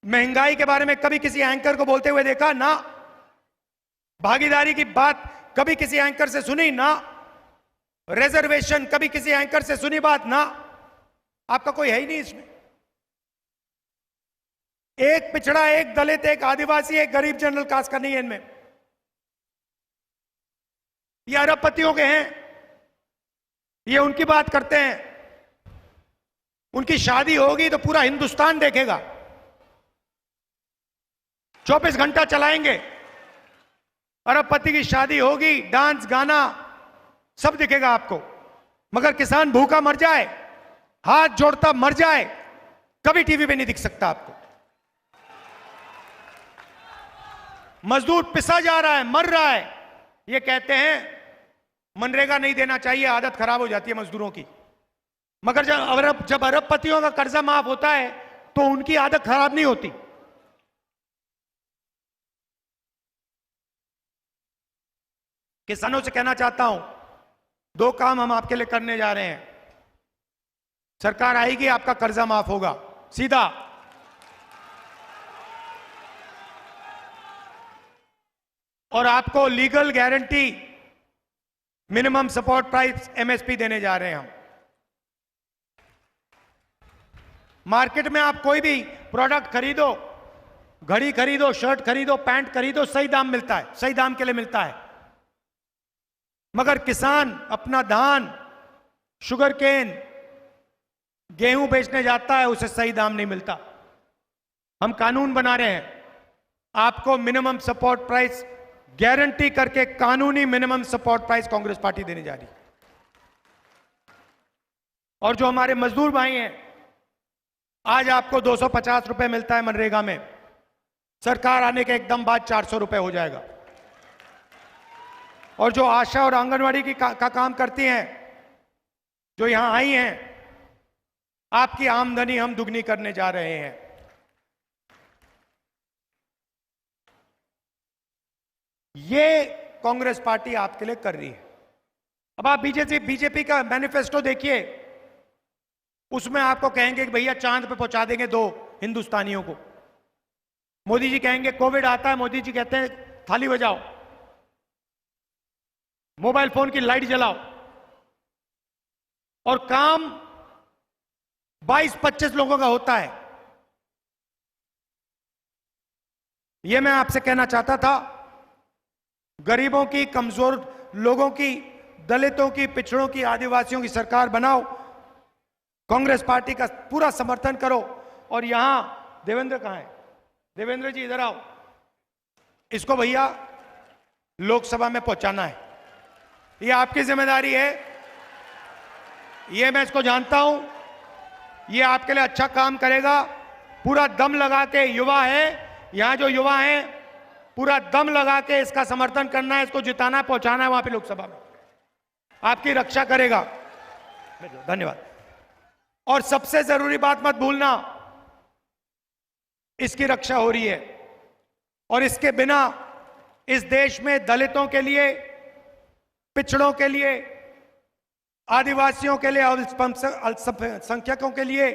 महंगाई के बारे में कभी किसी एंकर को बोलते हुए देखा? ना। भागीदारी की बात कभी किसी एंकर से सुनी? ना। रिजर्वेशन कभी किसी एंकर से सुनी बात? ना। आपका कोई है ही नहीं इसमें। एक पिछड़ा, एक दलित, एक आदिवासी, एक गरीब जनरल कास्ट का नहीं है इनमें। ये अरबपतियों के हैं, ये उनकी बात करते हैं। उनकी शादी होगी तो पूरा हिंदुस्तान देखेगा, 24 घंटा चलाएंगे। अरबपति की शादी होगी, डांस गाना सब दिखेगा आपको। मगर किसान भूखा मर जाए, हाथ जोड़ता मर जाए, कभी टीवी पे नहीं दिख सकता आपको। मजदूर पिसा जा रहा है, मर रहा है, ये कहते हैं मनरेगा नहीं देना चाहिए, आदत खराब हो जाती है मजदूरों की। मगर जब अरबपतियों का कर्जा माफ होता है तो उनकी आदत खराब नहीं होती। किसानों से कहना चाहता हूं, 2 काम हम आपके लिए करने जा रहे हैं। सरकार आएगी, आपका कर्जा माफ होगा सीधा। और आपको legal guarantee minimum support price MSP देने जा रहे हैं हम। मार्केट में आप कोई भी प्रोडक्ट खरीदो, घड़ी खरीदो, शर्ट खरीदो, पैंट खरीदो, सही दाम मिलता है, सही दाम के लिए मिलता है। मगर किसान अपना धान, शुगर केन, गेहूं बेचने जाता है, उसे सही दाम नहीं मिलता। हम कानून बना रहे हैं, आपको मिनिमम सपोर्ट प्राइस गारंटी करके कानूनी minimum support price Congress party देने जा रही। और जो हमारे मजदूर भाई हैं, आज आपको 250 रुपए मिलता है मनरेगा में, सरकार आने के एकदम बाद 400 रुपए हो जाएगा। और जो आशा और आंगनवाड़ी की का काम करती हैं, जो यहां आई हैं, आपकी आमदनी हम दुगनी करने जा रहे हैं। ये कांग्रेस पार्टी आपके लिए कर रही है। अब आप बीजेपी का मैनिफेस्टो देखिए, उसमें आपको कहेंगे कि भैया चांद पे पहुंचा देंगे 2 हिंदुस्तानियों को। मोदी जी कहेंगे कोविड आता है, मोदी जी कहते हैं थाली बजाओ, मोबाइल फोन की लाइट जलाओ। और काम 22-25 लोगों का होता है। यह मैं आपसे कहना चाहता था, गरीबों की, कमजोर लोगों की, दलितों की, पिछड़ों की, आदिवासियों की सरकार बनाओ। कांग्रेस पार्टी का पूरा समर्थन करो। और यहां देवेंद्र कहां है? देवेंद्र जी इधर आओ, इसको भैया लोकसभा में पहुंचाना है, ये आपकी जिम्मेदारी है। ये मैं इसको जानता हूं, ये आपके लिए अच्छा काम करेगा। पूरा दम लगा के, युवा है यहां जो युवा हैं, पूरा दम लगा के इसका समर्थन करना है, इसको जिताना है, पहुंचाना है वहां पे लोकसभा में। आपकी रक्षा करेगा। धन्यवाद। और सबसे जरूरी बात मत भूलना, इसकी रक्षा हो रही है और इसके बिना इस देश में दलितों के लिए, पिछड़ों के लिए, आदिवासियों के लिए, अल्पसंख्यकों के लिए,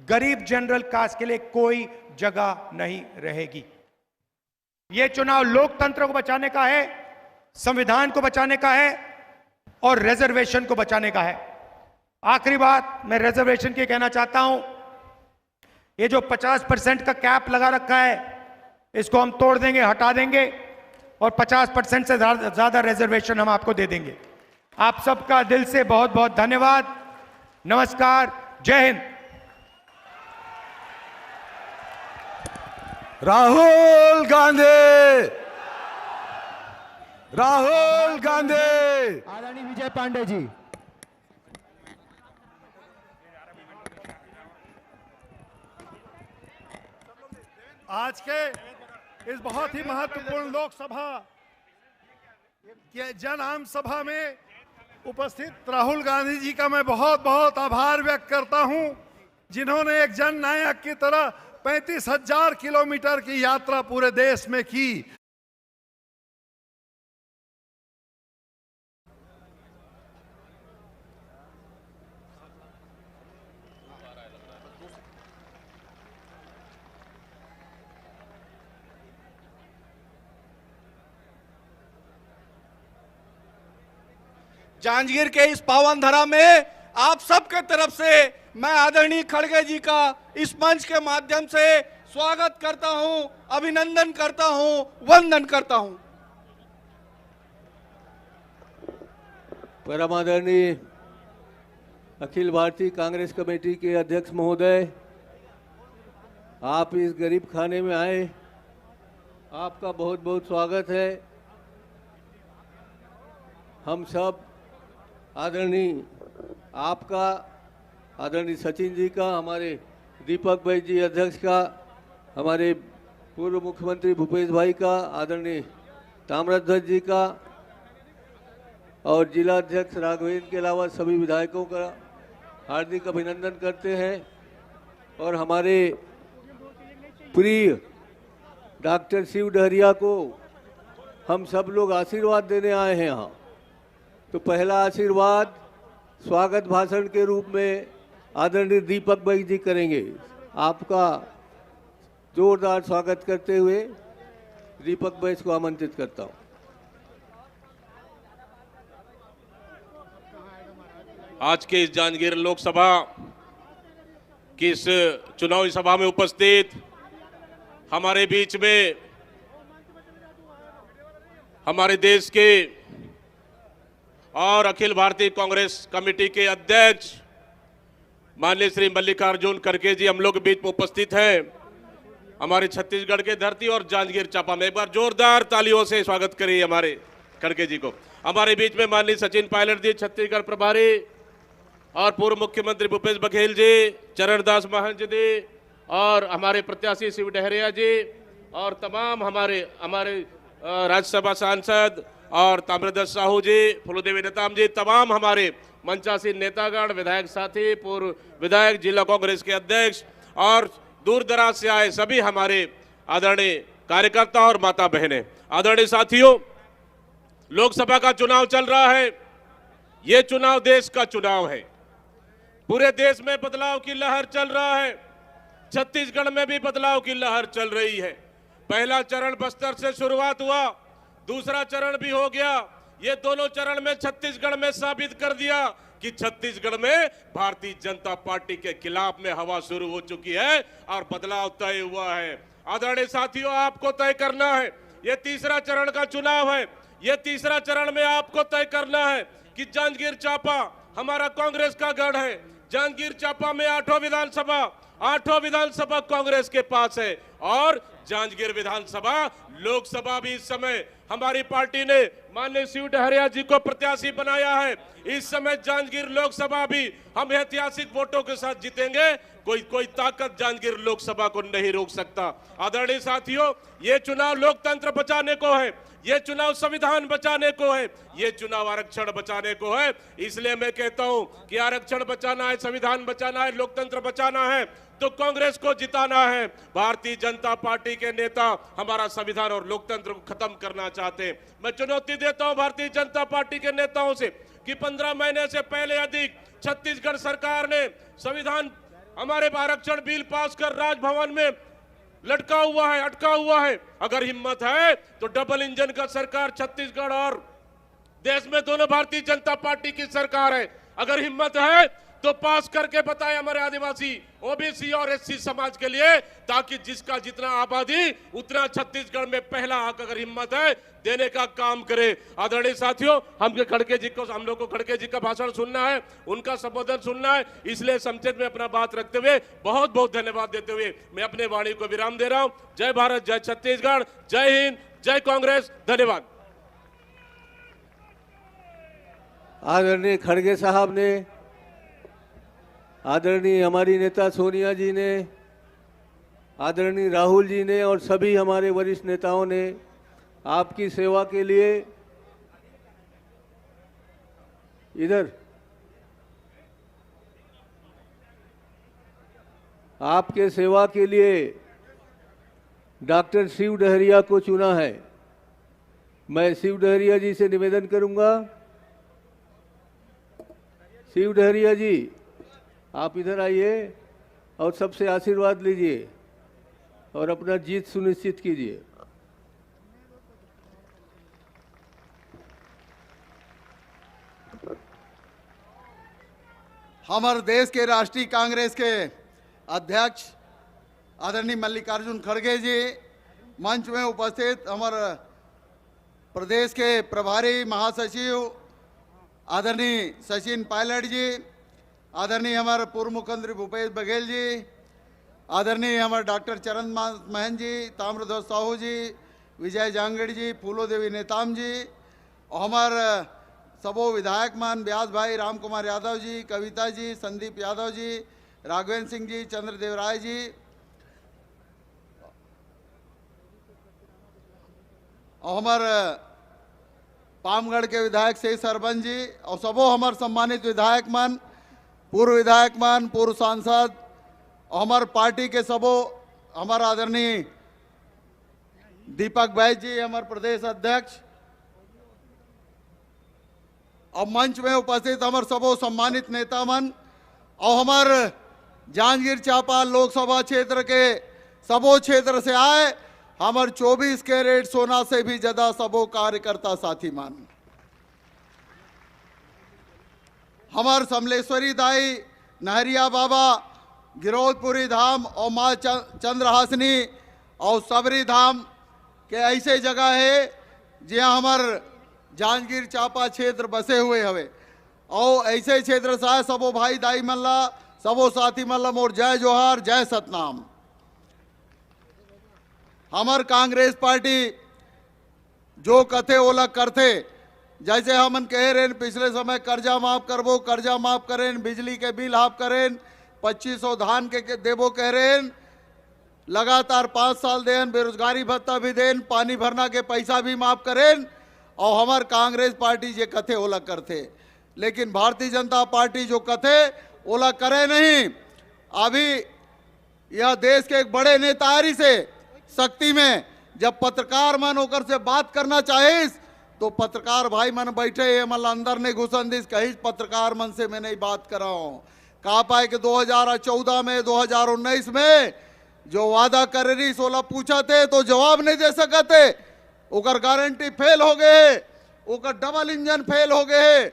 गरीब जनरल कास्ट के लिए कोई जगह नहीं रहेगी। यह चुनाव लोकतंत्र को बचाने का है, संविधान को बचाने का है और रिजर्वेशन को बचाने का है। आखिरी बात मैं रिजर्वेशन की कहना चाहता हूं, ये जो 50% का कैप लगा रखा है इसको हम तोड़ देंगे, हटा देंगे और 50% से ज्यादा रिजर्वेशन हम आपको दे देंगे। आप सबका दिल से बहुत बहुत धन्यवाद। नमस्कार, जय हिंद। राहुल गांधी, राहुल गांधी। आदरणीय विजय पांडे जी। आज के इस बहुत ही महत्वपूर्ण लोकसभा के जन आम सभा में उपस्थित राहुल गांधी जी का मैं बहुत बहुत आभार व्यक्त करता हूं, जिन्होंने एक जन नायक की तरह 35,000 किलोमीटर की यात्रा पूरे देश में की। जांजगीर के इस पावन धरा में आप सबके तरफ से मैं आदरणीय खड़गे जी का इस मंच के माध्यम से स्वागत करता हूं, अभिनंदन करता हूं, वंदन करता हूं। परम आदरणीय अखिल भारतीय कांग्रेस कमेटी के अध्यक्ष महोदय, आप इस गरीब खाने में आए, आपका बहुत बहुत स्वागत है। हम सब आदरणीय आपका, आदरणीय सचिन जी का, हमारे दीपक भाई जी अध्यक्ष का, हमारे पूर्व मुख्यमंत्री भूपेश भाई का, आदरणीय ताम्रध्वज जी का और जिला अध्यक्ष राघवेंद्र के अलावा सभी विधायकों का हार्दिक अभिनंदन करते हैं। और हमारे प्रिय डॉक्टर शिव डहरिया को हम सब लोग आशीर्वाद देने आए हैं यहाँ। तो पहला आशीर्वाद स्वागत भाषण के रूप में आदरणीय दीपक भाई जी करेंगे। आपका जोरदार स्वागत करते हुए दीपक भाई को आमंत्रित करता हूँ। आज के इस जांजगीर लोकसभा की इस चुनावी सभा में उपस्थित हमारे बीच में हमारे देश के और अखिल भारतीय कांग्रेस कमेटी के अध्यक्ष माननीय श्री मल्लिकार्जुन खड़गे जी हम लोग के बीच में उपस्थित हैं। हमारे छत्तीसगढ़ के धरती और जांजगीर चांपा में एक बार जोरदार तालियों से स्वागत करिए हमारे खड़गे जी को। हमारे बीच में माननीय सचिन पायलट जी छत्तीसगढ़ प्रभारी और पूर्व मुख्यमंत्री भूपेश बघेल जी, चरणदास महंत जी और हमारे प्रत्याशी शिव डहरिया जी और तमाम हमारे राज्यसभा सांसद और ताम्रध्वज साहू जी, फूलदेवी नेताम जी, तमाम हमारे मंचासीन नेतागण, विधायक साथी, पूर्व विधायक, जिला कांग्रेस के अध्यक्ष और दूर दराज से आए सभी हमारे आदरणीय कार्यकर्ता और माता बहनें। आदरणीय साथियों, लोकसभा का चुनाव चल रहा है। ये चुनाव देश का चुनाव है। पूरे देश में बदलाव की लहर चल रहा है। छत्तीसगढ़ में भी बदलाव की लहर चल रही है। पहला चरण बस्तर से शुरुआत हुआ, दूसरा चरण भी हो गया। ये दोनों चरण में छत्तीसगढ़ में साबित कर दिया कि छत्तीसगढ़ में भारतीय जनता पार्टी के खिलाफ में हवा शुरू हो चुकी है और बदलाव तय हुआ है। आदरणीय साथियों, आपको तय करना है। ये तीसरा चरण का चुनाव है। ये तीसरा चरण में आपको तय करना है कि जांजगीर चांपा हमारा कांग्रेस का गढ़ है। जांजगीर चांपा में 8 विधानसभा कांग्रेस के पास है और जांजगीर विधानसभा लोकसभा भी इस समय हमारी पार्टी ने माननीय शिव डहरिया जी को प्रत्याशी बनाया है। इस समय जांजगीर लोकसभा भी हम ऐतिहासिक वोटों के साथ जीतेंगे। कोई ताकत जांजगीर लोकसभा को नहीं रोक सकता। आदरणीय साथियों, ये चुनाव लोकतंत्र बचाने को है, ये चुनाव संविधान बचाने को है, ये चुनाव आरक्षण बचाने को है। इसलिए मैं कहता हूं कि आरक्षण बचाना है, संविधान बचाना है, लोकतंत्र बचाना है तो कांग्रेस को जिताना है। भारतीय जनता पार्टी के नेता हमारा संविधान और लोकतंत्र को खत्म करना चाहते हैं। मैं चुनौती देता हूं भारतीय जनता पार्टी के नेताओं से कि 15 महीने से पहले अधिक छत्तीसगढ़ सरकार ने संविधान हमारे आरक्षण बिल पास कर राजभवन में लटका हुआ है, अटका हुआ है। अगर हिम्मत है तो डबल इंजन का सरकार छत्तीसगढ़ और देश में दोनों भारतीय जनता पार्टी की सरकार है। अगर हिम्मत है तो पास करके बताए हमारे आदिवासी, ओबीसी और एससी समाज के लिए, ताकि जिसका जितना आबादी उतना छत्तीसगढ़ में पहला हक अगर हिम्मत है देने का काम करे। आदरणीय साथियों, हम लोग को खड़गे जी का भाषण सुनना है, उनका संबोधन सुनना है। इसलिए संक्षेप में अपना बात रखते हुए बहुत बहुत धन्यवाद देते हुए मैं अपने वाणी को विराम दे रहा हूं। जय भारत, जय छत्तीसगढ़, जय हिंद, जय कांग्रेस। धन्यवाद। आदरणीय खड़गे साहब ने, आदरणीय हमारी नेता सोनिया जी ने, आदरणीय राहुल जी ने और सभी हमारे वरिष्ठ नेताओं ने आपकी सेवा के लिए आपके सेवा के लिए डॉक्टर शिव डहरिया को चुना है। मैं शिव डहरिया जी से निवेदन करूंगा, शिव डहरिया जी आप इधर आइए और सबसे आशीर्वाद लीजिए और अपना जीत सुनिश्चित कीजिए। हमारे देश के राष्ट्रीय कांग्रेस के अध्यक्ष आदरणीय मल्लिकार्जुन खड़गे जी, मंच में उपस्थित हमारे प्रदेश के प्रभारी महासचिव आदरणीय सचिन पायलट जी, आदरणीय हमारे पूर्व मुख्यमंत्री भूपेश बघेल जी, आदरणीय हमारे डॉक्टर चरण महन जी, ताम्रध्वज साहू जी, विजय जांगड़ जी, फूलो देवी नेताम जी और हमारे सबो विधायक मान व्यास भाई, राम कुमार यादव जी, कविता जी, संदीप यादव जी, राघवेंद्र सिंह जी, चंद्रदेव राय जी और हमारे पामगढ़ के विधायक से सरपंच जी और सबो हमारे सम्मानित विधायक मान, पूर्व विधायक मान, पूर्व सांसद और हमारे पार्टी के सबो, हमारा आदरणीय दीपक बैज जी हमारे प्रदेश अध्यक्ष और मंच में उपस्थित हमारे सबो सम्मानित नेता मन और हमारे जांजगीर चांपा लोकसभा क्षेत्र के सबो क्षेत्र से आए हमारे 24 कैरेट सोना से भी ज्यादा सबो कार्यकर्ता साथी मान, हमारे समलेश्वरी दाई, नहरिया बाबा, गिरौदपुरी धाम और माँ चंद्रहासिनी और सबरी धाम के ऐसे जगह है जहाँ हमारे जांजगीर चांपा क्षेत्र बसे हुए हवे और ऐसे क्षेत्र से आए सबो भाई दाई मल्ला, सबो साथी मल्ला मोर जय जोहार, जय सतनाम। हमार कांग्रेस पार्टी जो कथे ओला करते, जैसे हमन कह रहे पिछले समय कर्जा माफ करबो, कर्जा माफ करें, बिजली के बिल हाफ करें, 2500 धान के देबो कह रहे, लगातार 5 साल देन, बेरोजगारी भत्ता भी देन, पानी भरना के पैसा भी माफ करें और हमार कांग्रेस पार्टी जे कथे ओला करते। लेकिन भारतीय जनता पार्टी जो कथे ओला करे नहीं। अभी यह देश के एक बड़े नेतारी से शक्ति में जब पत्रकार मन होकर से बात करना चाहिए तो पत्रकार भाई मन बैठे ये मतलब अंदर नहीं घुसन दिस, कहीं पत्रकार मन से मैं नहीं बात कर रहा हूँ। कहा पाए कि 2014 में 2019 में जो वादा कर रही सोला पूछा थे तो जवाब नहीं दे सके थे, ओकर गारंटी फेल हो गए, ओकर डबल इंजन फेल हो गए।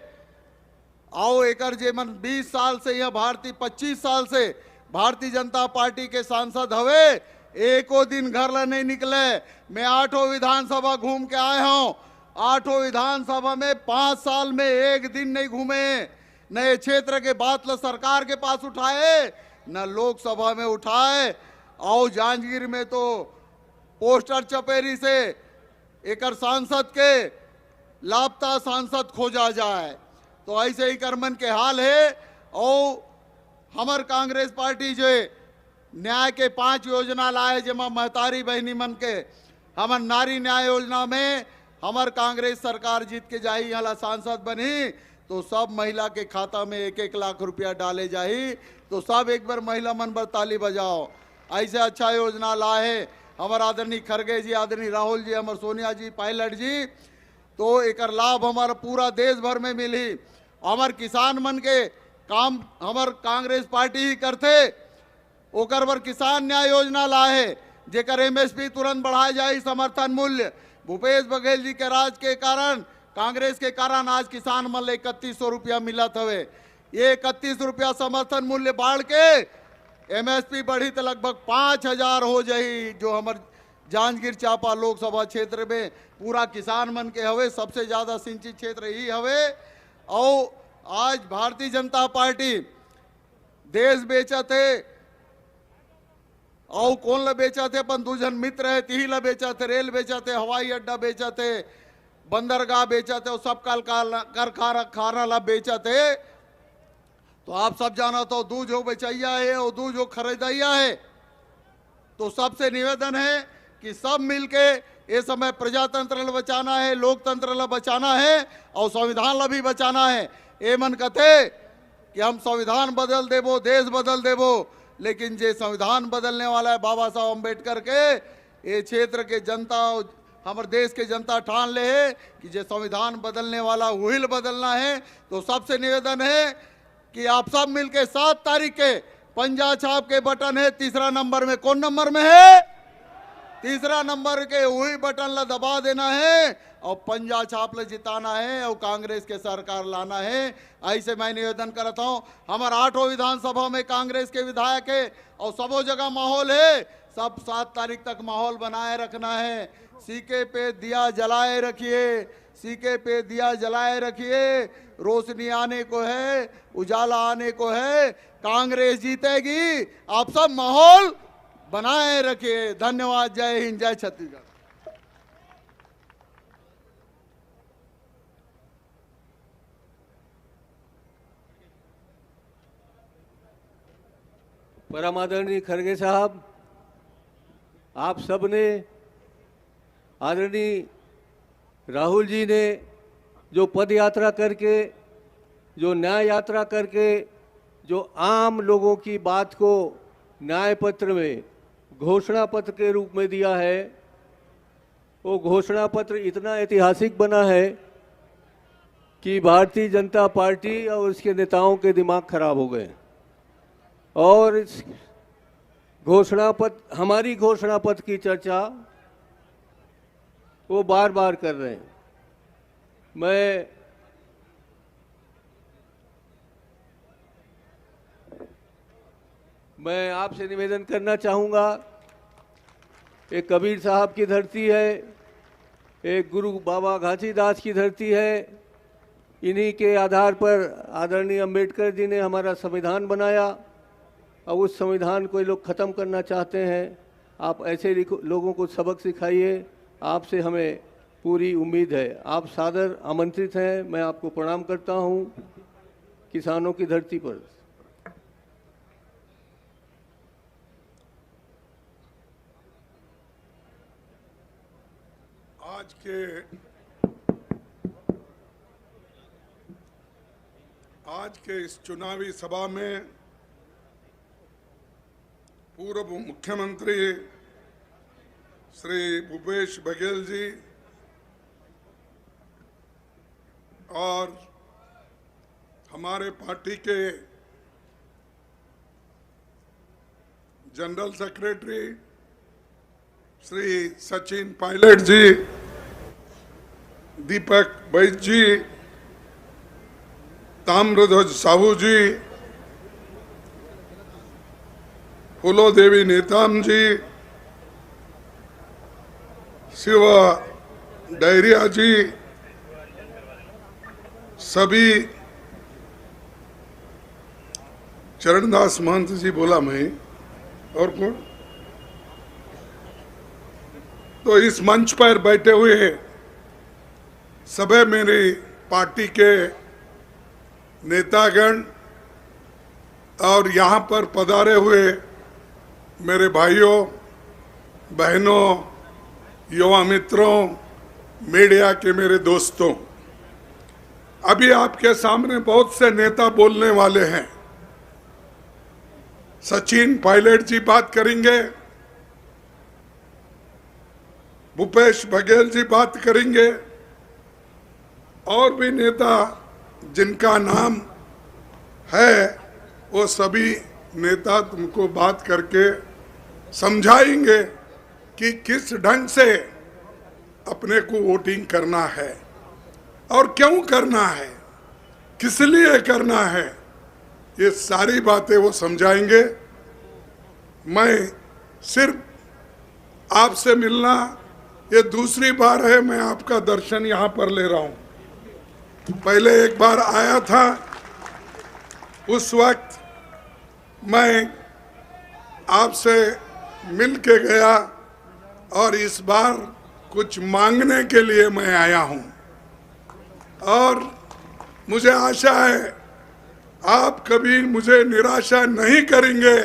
आओ एकर जे मन 20 साल से या भारतीय 25 साल से भारतीय जनता पार्टी के सांसद हवे, एको दिन घर ला नहीं निकले। मैं 8 विधानसभा घूम के आए हूँ, 8 विधानसभा में 5 साल में एक दिन नहीं घूमे, न क्षेत्र के बात ला सरकार के पास उठाए न लोकसभा में उठाए। आओ जांजगीर में तो पोस्टर चपेरी से एकर सांसद के लापता सांसद खोजा जाए, तो ऐसे ही करमन के हाल है। और हमार कांग्रेस पार्टी जो न्याय के 5 योजना लाए जेमा महतारी बहनी मन के हमार नारी न्याय योजना में हमार कांग्रेस सरकार जीत के जाही हला सांसद बनी तो सब महिला के खाता में 1-1 लाख रुपया डाले जाही। तो सब एक बार महिला मन पर ताली बजाओ। ऐसे अच्छा योजना लाए हमार आदरणीय खड़गे जी, आदरणीय राहुल जी, हमार सोनिया जी, पायलट जी। तो एक लाभ हमारा पूरा देश भर में मिली। हमार किसान मन के काम हमार कांग्रेस पार्टी ही करते। ओकर पर किसान न्याय योजना लाए जेकर MSP तुरंत बढ़ाए जाए, समर्थन मूल्य। भूपेश बघेल जी के राज के कारण, कांग्रेस के कारण आज किसान मन 3100 रुपया मिलत हवे। ये 31 रुपया समर्थन मूल्य बढ़ के MSP बढ़ी तो लगभग 5000 हो जाही। जो हमार जांजगीर चांपा लोकसभा क्षेत्र में पूरा किसान मन के हवे, सबसे ज्यादा सिंचित क्षेत्र ही हवे। और आज भारतीय जनता पार्टी देश बेचा थे और कौन ला बेचा थे? अपन 2 जन मित्र है ती ला बेचा थे। रेल बेचा थे, हवाई अड्डा बेचा थे, बंदरगाह बेचा थे और सब कारखाना ला बेचा थे। तो आप सब जाना तो दूध जो बेचैया है और दूध जो खरीदैया है। तो सबसे निवेदन है कि सब मिलके ये समय प्रजातंत्र ला बचाना है, लोकतंत्र ला बचाना है और संविधान ला भी बचाना है। ये मन कहते कि हम संविधान बदल देबो, देश बदल देबो, लेकिन जे संविधान बदलने वाला है बाबा साहब अम्बेडकर के, ये क्षेत्र के जनता हमारे देश के जनता ठान ले है कि जे संविधान बदलने वाला वही बदलना है। तो सबसे निवेदन है कि आप सब मिलके 7 तारीख के पंजा छाप के बटन है 3रा नंबर में, कौन नंबर में है? 3रा नंबर के वही बटन ला दबा देना है और पंजा छाप ला जिताना है और कांग्रेस के सरकार लाना है। ऐसे मैं निवेदन करता हूँ। हमारे 8 विधानसभा में कांग्रेस के विधायक है और सबों जगह माहौल है। सब 7 तारीख तक माहौल बनाए रखना है। सीके पे दिया जलाए रखिए, सीके पे दिया जलाए रखिए। रोशनी आने को है, उजाला आने को है, कांग्रेस जीतेगी। आप सब माहौल बनाए रखिए। धन्यवाद। जय हिंद, जय छत्तीसगढ़। परम आदरणीय खड़गे साहब, आप सब ने, आदरणीय राहुल जी ने जो पद यात्रा करके, जो न्याय यात्रा करके, जो आम लोगों की बात को न्याय पत्र में घोषणा पत्र के रूप में दिया है, वो घोषणा पत्र इतना ऐतिहासिक बना है कि भारतीय जनता पार्टी और उसके नेताओं के दिमाग खराब हो गए। और इस घोषणा पत्र, हमारी घोषणा पत्र की चर्चा वो बार बार कर रहे हैं। मैं आपसे निवेदन करना चाहूँगा, एक कबीर साहब की धरती है, एक गुरु बाबा घासीदास की धरती है। इन्हीं के आधार पर आदरणीय अंबेडकर जी ने हमारा संविधान बनाया। अब उस संविधान को ये लोग ख़त्म करना चाहते हैं। आप ऐसे लोगों को सबक सिखाइए, आपसे हमें पूरी उम्मीद है। आप सादर आमंत्रित हैं। मैं आपको प्रणाम करता हूं किसानों की धरती पर। आज के इस चुनावी सभा में पूर्व मुख्यमंत्री श्री भूपेश बघेल जी और हमारे पार्टी के जनरल सेक्रेटरी श्री सचिन पायलट जी, दीपक बैस जी, ताम्रध्वज साहू जी, फूलो देवी नेताम जी, शिव डैरिया जी, सभी, चरणदास महंत जी बोला मैं, और कौन? तो इस मंच पर बैठे हुए सभी मेरी पार्टी के नेतागण, और यहाँ पर पधारे हुए मेरे भाइयों बहनों, युवा मित्रों, मीडिया के मेरे दोस्तों, अभी आपके सामने बहुत से नेता बोलने वाले हैं। सचिन पायलट जी बात करेंगे, भूपेश बघेल जी बात करेंगे, और भी नेता जिनका नाम है वो सभी नेता तुमको बात करके समझाएंगे कि किस ढंग से अपने को वोटिंग करना है और क्यों करना है, किस लिए करना है, ये सारी बातें वो समझाएंगे। मैं सिर्फ आपसे मिलना, ये दूसरी बार है मैं आपका दर्शन यहाँ पर ले रहा हूँ। पहले एक बार आया था, उस वक्त मैं आपसे मिल के गया, और इस बार कुछ मांगने के लिए मैं आया हूँ। और मुझे आशा है आप कभी मुझे निराशा नहीं करेंगे,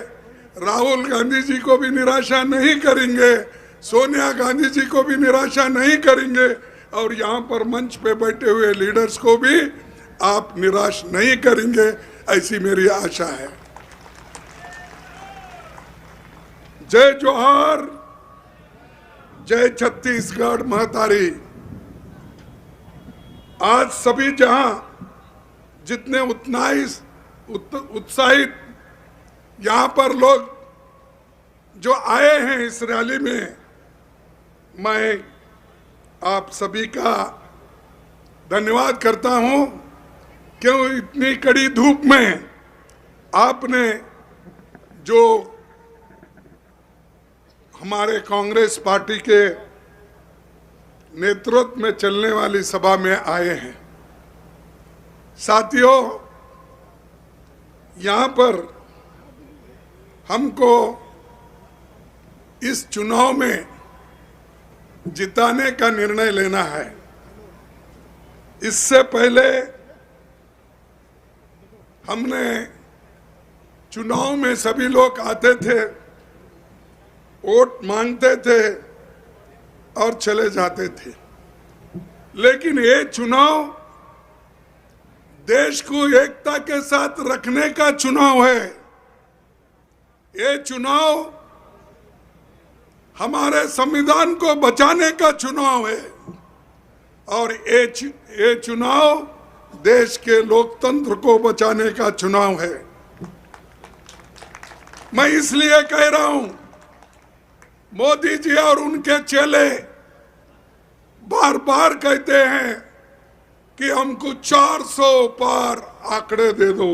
राहुल गांधी जी को भी निराशा नहीं करेंगे, सोनिया गांधी जी को भी निराशा नहीं करेंगे, और यहाँ पर मंच पे बैठे हुए लीडर्स को भी आप निराश नहीं करेंगे, ऐसी मेरी आशा है। जय जोहार, जय छत्तीसगढ़ महतारी। आज सभी जहां जितने उतना ही उत्साहित यहाँ पर लोग जो आए हैं इस रैली में, मैं आप सभी का धन्यवाद करता हूं। क्यों इतनी कड़ी धूप में आपने जो हमारे कांग्रेस पार्टी के नेतृत्व में चलने वाली सभा में आए हैं। साथियों, यहाँ पर हमको इस चुनाव में जिताने का निर्णय लेना है। इससे पहले हमने चुनाव में सभी लोग आते थे, वोट मांगते थे और चले जाते थे, लेकिन ये चुनाव देश को एकता के साथ रखने का चुनाव है। ये चुनाव हमारे संविधान को बचाने का चुनाव है, और ये चुनाव देश के लोकतंत्र को बचाने का चुनाव है। मैं इसलिए कह रहा हूं, मोदी जी और उनके चेले बार बार कहते हैं कि हमको 400 पार आंकड़े दे दो।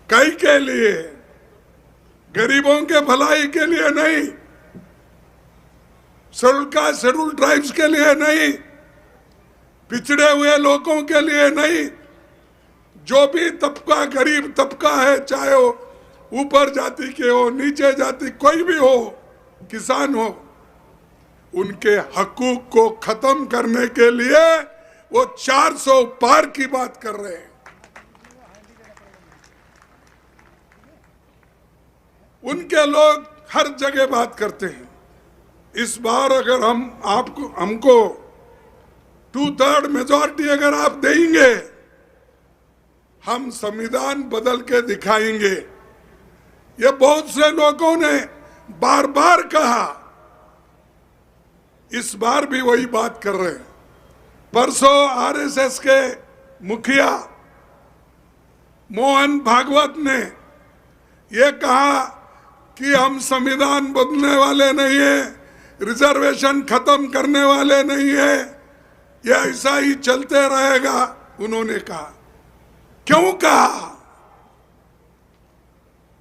कई के लिए? गरीबों के भलाई के लिए नहीं, शेड्यूल ट्राइब्स के लिए नहीं, पिछड़े हुए लोगों के लिए नहीं, जो भी तबका गरीब तबका है, चाहे वो ऊपर जाति के हो, नीचे जाति कोई भी हो, किसान हो, उनके हकूक को खत्म करने के लिए वो 400 पार की बात कर रहे हैं। उनके लोग हर जगह बात करते हैं। इस बार अगर हमको 2/3 मेजॉरिटी अगर आप देंगे, हम संविधान बदल के दिखाएंगे। ये बहुत से लोगों ने बार बार कहा, इस बार भी वही बात कर रहे हैं। परसों आरएसएस के मुखिया मोहन भागवत ने ये कहा कि हम संविधान बदलने वाले नहीं है, रिजर्वेशन खत्म करने वाले नहीं है, ये ऐसा ही चलते रहेगा। उन्होंने कहा, क्यों कहा?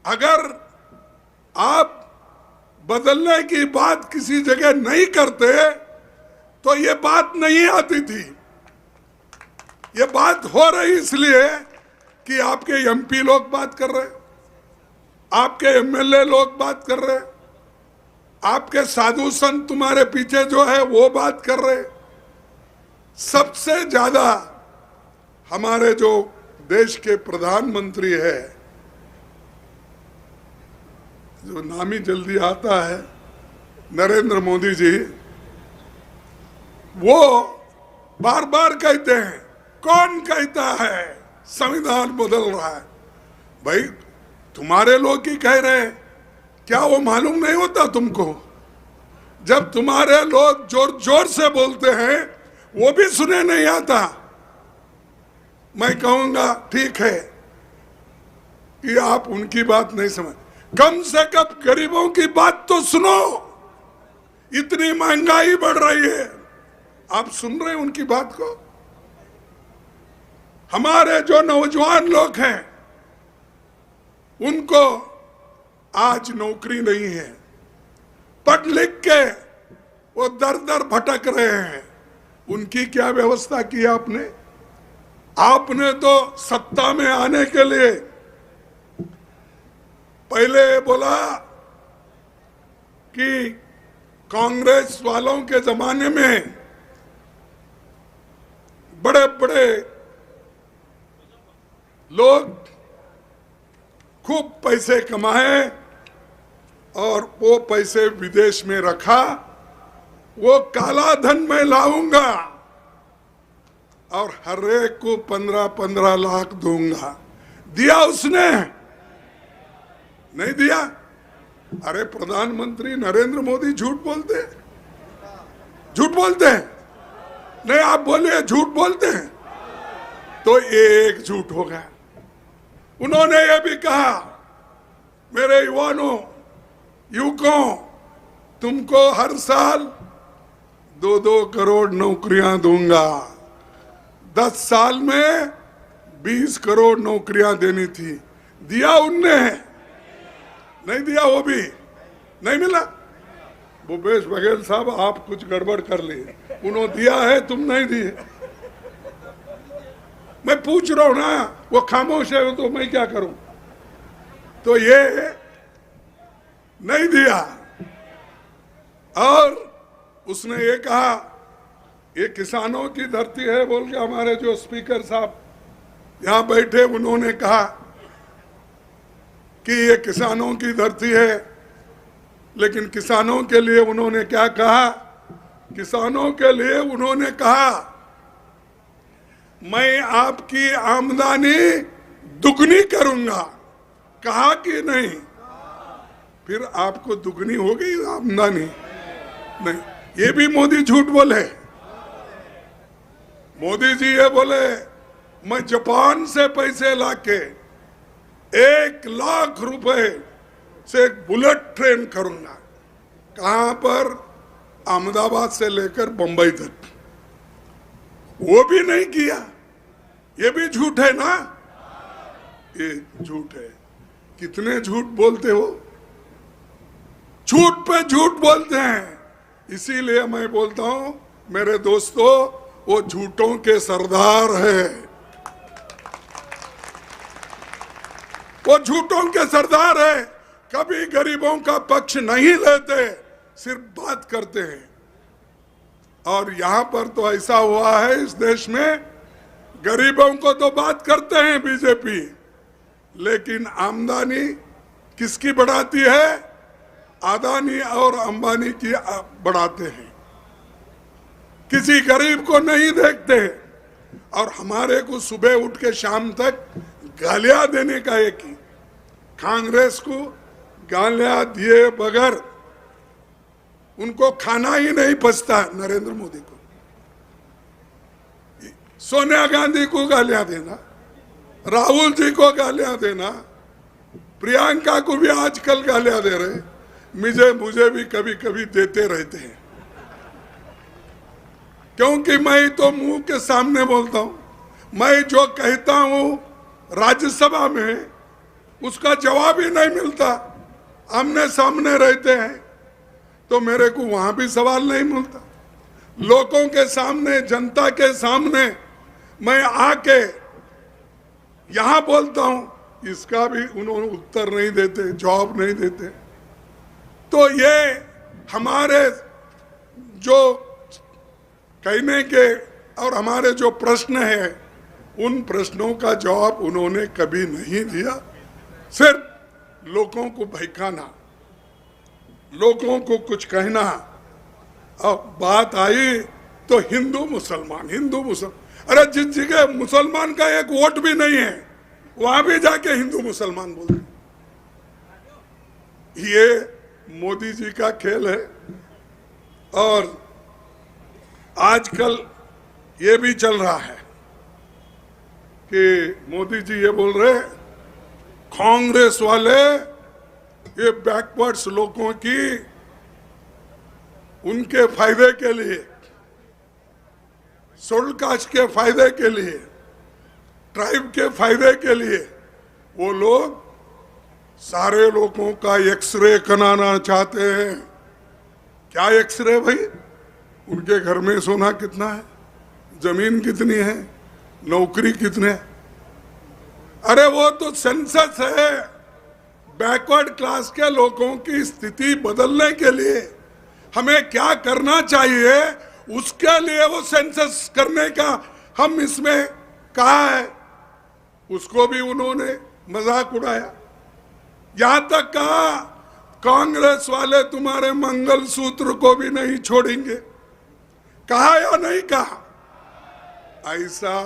अगर आप बदलने की बात किसी जगह नहीं करते तो ये बात नहीं आती थी। ये बात हो रही इसलिए कि आपके एमपी लोग बात कर रहे, आपके एमएलए लोग बात कर रहे, आपके साधु संत तुम्हारे पीछे जो है वो बात कर रहे। सबसे ज्यादा हमारे जो देश के प्रधानमंत्री है जो नाम ही जल्दी आता है, नरेंद्र मोदी जी, वो बार बार कहते हैं, कौन कहता है संविधान बदल रहा है? भाई तुम्हारे लोग ही कह रहे हैं, क्या वो मालूम नहीं होता तुमको? जब तुम्हारे लोग जोर जोर से बोलते हैं वो भी सुने नहीं आता। मैं कहूंगा ठीक है कि आप उनकी बात नहीं समझ, कम से कम गरीबों की बात तो सुनो। इतनी महंगाई बढ़ रही है, आप सुन रहे हैं उनकी बात को? हमारे जो नौजवान लोग हैं उनको आज नौकरी नहीं है, पढ़ लिख के वो दर दर भटक रहे हैं। उनकी क्या व्यवस्था की आपने? आपने तो सत्ता में आने के लिए पहले बोला कि कांग्रेस वालों के जमाने में बड़े बड़े लोग खूब पैसे कमाए और वो पैसे विदेश में रखा, वो काला धन मैं लाऊंगा और हर एक को 15-15 लाख दूंगा। दिया उसने? नहीं दिया। अरे प्रधानमंत्री नरेंद्र मोदी झूठ बोलते हैं, झूठ बोलते हैं? नहीं, आप बोलिए झूठ बोलते हैं तो एक झूठ हो गया। उन्होंने ये भी कहा, मेरे युवकों, तुमको हर साल 2-2 करोड़ नौकरियां दूंगा। 10 साल में 20 करोड़ नौकरियां देनी थी, दिया उनने? नहीं दिया, वो भी नहीं मिला। भूपेश बघेल साहब, आप कुछ गड़बड़ कर लिए, उन्होंने दिया है, तुम नहीं दिए। मैं पूछ रहा हूं ना, वो खामोश है तो मैं क्या करूं? तो ये नहीं दिया। और उसने ये कहा, ये किसानों की धरती है बोल के हमारे जो स्पीकर साहब यहां बैठे, उन्होंने कहा कि ये किसानों की धरती है, लेकिन किसानों के लिए उन्होंने क्या कहा? किसानों के लिए उन्होंने कहा, मैं आपकी आमदनी दुगनी करूंगा। कहा कि नहीं? फिर आपको दुगनी हो गई आमदनी? नहीं, ये भी मोदी झूठ बोले। मोदी जी ये बोले, मैं जापान से पैसे लाके 1 लाख रुपए से एक बुलेट ट्रेन करूंगा। कहां पर? अहमदाबाद से लेकर बंबई तक। वो भी नहीं किया। ये भी झूठ है ना? ये झूठ है। कितने झूठ बोलते हो? झूठ पे झूठ बोलते हैं। इसीलिए मैं बोलता हूं मेरे दोस्तों, वो झूठों के सरदार है, वो झूठों के सरदार है। कभी गरीबों का पक्ष नहीं लेते, सिर्फ बात करते हैं। और यहां पर तो ऐसा हुआ है इस देश में, गरीबों को तो बात करते हैं बीजेपी, लेकिन आमदनी किसकी बढ़ाती है? अदानी और अंबानी की बढ़ाते हैं, किसी गरीब को नहीं देखते। और हमारे को सुबह उठ के शाम तक गालियां देने का एक ही, कांग्रेस को गालियां दिए बगैर उनको खाना ही नहीं पचता। नरेंद्र मोदी को, सोनिया गांधी को गालियां देना, राहुल जी को गालियां देना, प्रियंका को भी आजकल गालियां दे रहे, मुझे भी कभी कभी देते रहते हैं, क्योंकि मैं तो मुंह के सामने बोलता हूं। मैं जो कहता हूं राज्यसभा में उसका जवाब ही नहीं मिलता। आमने सामने रहते हैं तो मेरे को वहां भी सवाल नहीं मिलता। लोगों के सामने, जनता के सामने मैं आके यहां बोलता हूं, इसका भी उन्होंने उत्तर नहीं देते, जवाब नहीं देते। तो ये हमारे जो कहने के और हमारे जो प्रश्न है, उन प्रश्नों का जवाब उन्होंने कभी नहीं दिया। सिर्फ लोगों को बहकाना, लोगों को कुछ कहना, अब बात आई तो हिंदू मुसलमान। अरे जिस जगह मुसलमान का एक वोट भी नहीं है वहां भी जाके हिंदू मुसलमान बोल रहे। ये मोदी जी का खेल है। और आजकल ये भी चल रहा है कि मोदी जी ये बोल रहे कांग्रेस वाले ये बैकवर्ड्स लोगों की उनके फायदे के लिए, शेड्यूल कास्ट के फायदे के लिए, ट्राइब के फायदे के लिए वो लोग सारे लोगों का एक्सरे कराना चाहते हैं। क्या एक्सरे भाई? उनके घर में सोना कितना है, जमीन कितनी है, नौकरी कितने है? अरे वो तो सेंसस है। बैकवर्ड क्लास के लोगों की स्थिति बदलने के लिए हमें क्या करना चाहिए, उसके लिए वो सेंसस करने का हम इसमें कहा है। उसको भी उन्होंने मजाक उड़ाया। यहां तक कहा कांग्रेस वाले तुम्हारे मंगलसूत्र को भी नहीं छोड़ेंगे। कहा या नहीं कहा? ऐसा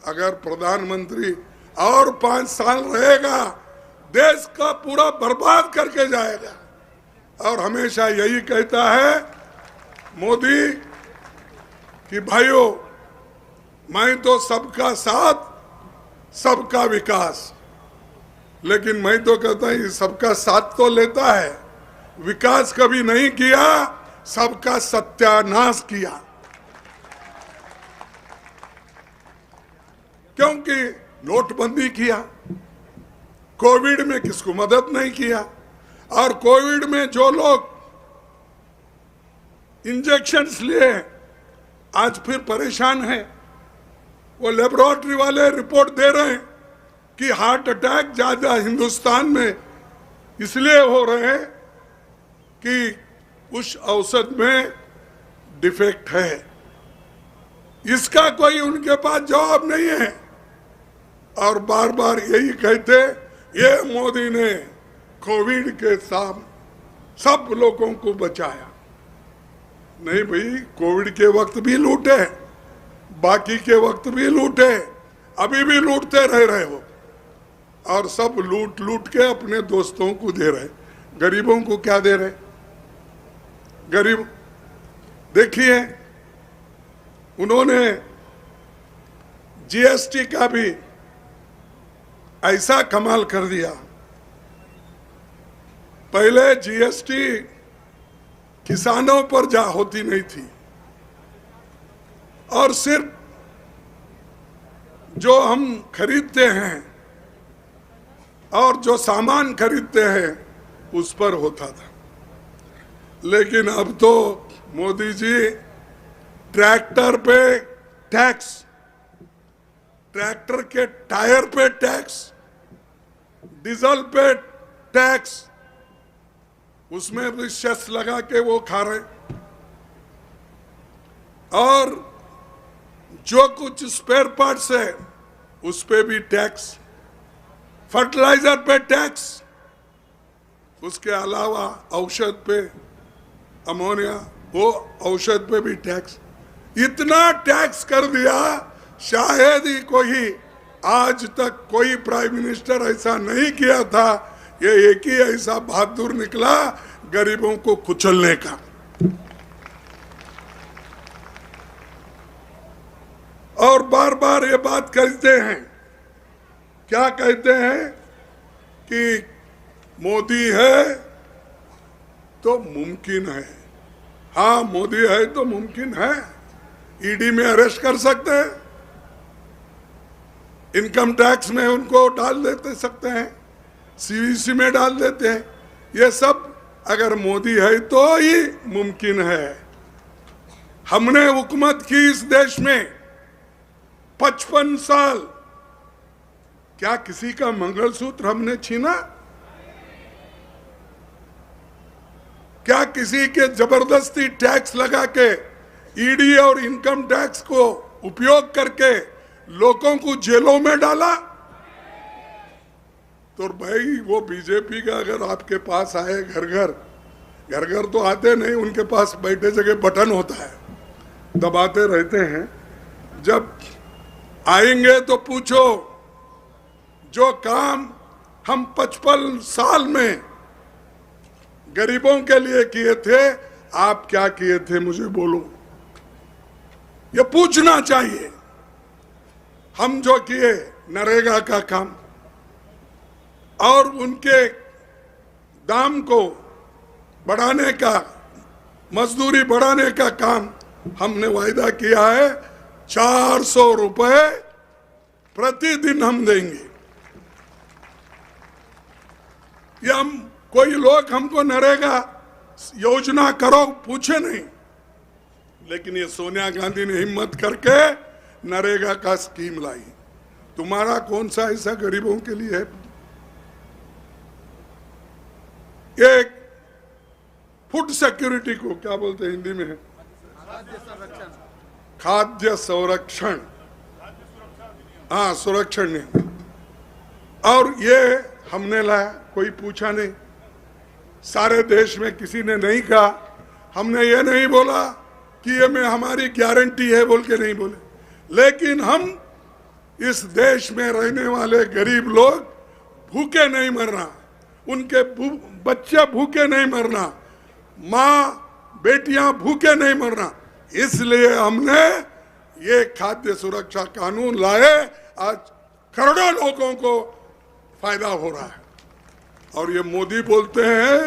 अगर प्रधानमंत्री और 5 साल रहेगा देश का पूरा बर्बाद करके जाएगा। और हमेशा यही कहता है मोदी कि भाइयों मैं तो सबका साथ सबका विकास, लेकिन मैं तो कहता हूं सबका साथ तो लेता है, विकास कभी नहीं किया, सबका सत्यानाश किया। क्योंकि नोटबंदी किया, कोविड में किसको मदद नहीं किया, और कोविड में जो लोग इंजेक्शंस लिए आज फिर परेशान हैं। वो लेबोरेटरी वाले रिपोर्ट दे रहे हैं कि हार्ट अटैक ज्यादा हिंदुस्तान में इसलिए हो रहे हैं कि उस औषध में डिफेक्ट है। इसका कोई उनके पास जवाब नहीं है। और बार बार यही कहते ये मोदी ने कोविड के साथ सब लोगों को बचाया। नहीं भाई, कोविड के वक्त भी लूटे, बाकी के वक्त भी लूटे, अभी भी लूटते रह रहे हो। और सब लूट लूट के अपने दोस्तों को दे रहे। गरीबों को क्या दे रहे? गरीब देखिए, उन्होंने जीएसटी का भी ऐसा कमाल कर दिया। पहले जीएसटी किसानों पर जा होती नहीं थी, और सिर्फ जो हम खरीदते हैं और जो सामान खरीदते हैं उस पर होता था। लेकिन अब तो मोदी जी ट्रैक्टर पे टैक्स, ट्रैक्टर के टायर पे टैक्स, डीजल पे टैक्स, उसमें भी सेस लगा के वो खा रहे। और जो कुछ स्पेयर पार्ट्स है उस पे भी टैक्स, फर्टिलाइजर पे टैक्स, उसके अलावा औषध पे, अमोनिया, वो औषध पे भी टैक्स। इतना टैक्स कर दिया, शायद ही कोई आज तक कोई प्राइम मिनिस्टर ऐसा नहीं किया था। ये एक ही ऐसा बहादुर निकला गरीबों को कुचलने का। और बार बार ये बात कहते हैं, क्या कहते हैं कि मोदी है तो मुमकिन है। हाँ, मोदी है तो मुमकिन है। ईडी में अरेस्ट कर सकते हैं, इनकम टैक्स में उनको डाल देते सकते हैं, सीवीसी में डाल देते हैं। ये सब अगर मोदी है तो ही मुमकिन है। हमने हुकूमत की इस देश में 55 साल, क्या किसी का मंगलसूत्र हमने छीना? क्या किसी के जबरदस्ती टैक्स लगा के, ईडी और इनकम टैक्स को उपयोग करके लोगों को जेलों में डाला? तो भाई वो बीजेपी का अगर आपके पास आए घर घर, घर घर तो आते नहीं, उनके पास बैठे जगह बटन होता है, दबाते रहते हैं। जब आएंगे तो पूछो जो काम हम 55 साल में गरीबों के लिए किए थे, आप क्या किए थे मुझे बोलो। ये पूछना चाहिए। हम जो किए नरेगा का काम और उनके दाम को बढ़ाने का, मजदूरी बढ़ाने का काम हमने वायदा किया है। 400 रुपए प्रतिदिन हम देंगे। ये हम कोई लोग हमको नरेगा योजना करो पूछे नहीं, लेकिन ये सोनिया गांधी ने हिम्मत करके नरेगा का स्कीम लाई। तुम्हारा कौन सा ऐसा गरीबों के लिए है? एक फूड सिक्योरिटी को क्या बोलते हैं हिंदी में? खाद्य संरक्षण, हाँ सुरक्षण नहीं। और ये हमने लाया, कोई पूछा नहीं। सारे देश में किसी ने नहीं कहा। हमने ये नहीं बोला कि ये में हमारी गारंटी है बोल के नहीं बोले, लेकिन हम इस देश में रहने वाले गरीब लोग भूखे नहीं मरना, उनके बच्चे भूखे नहीं मरना, माँ बेटियां भूखे नहीं मरना, इसलिए हमने ये खाद्य सुरक्षा कानून लाए। आज करोड़ों लोगों को फायदा हो रहा है। और ये मोदी बोलते हैं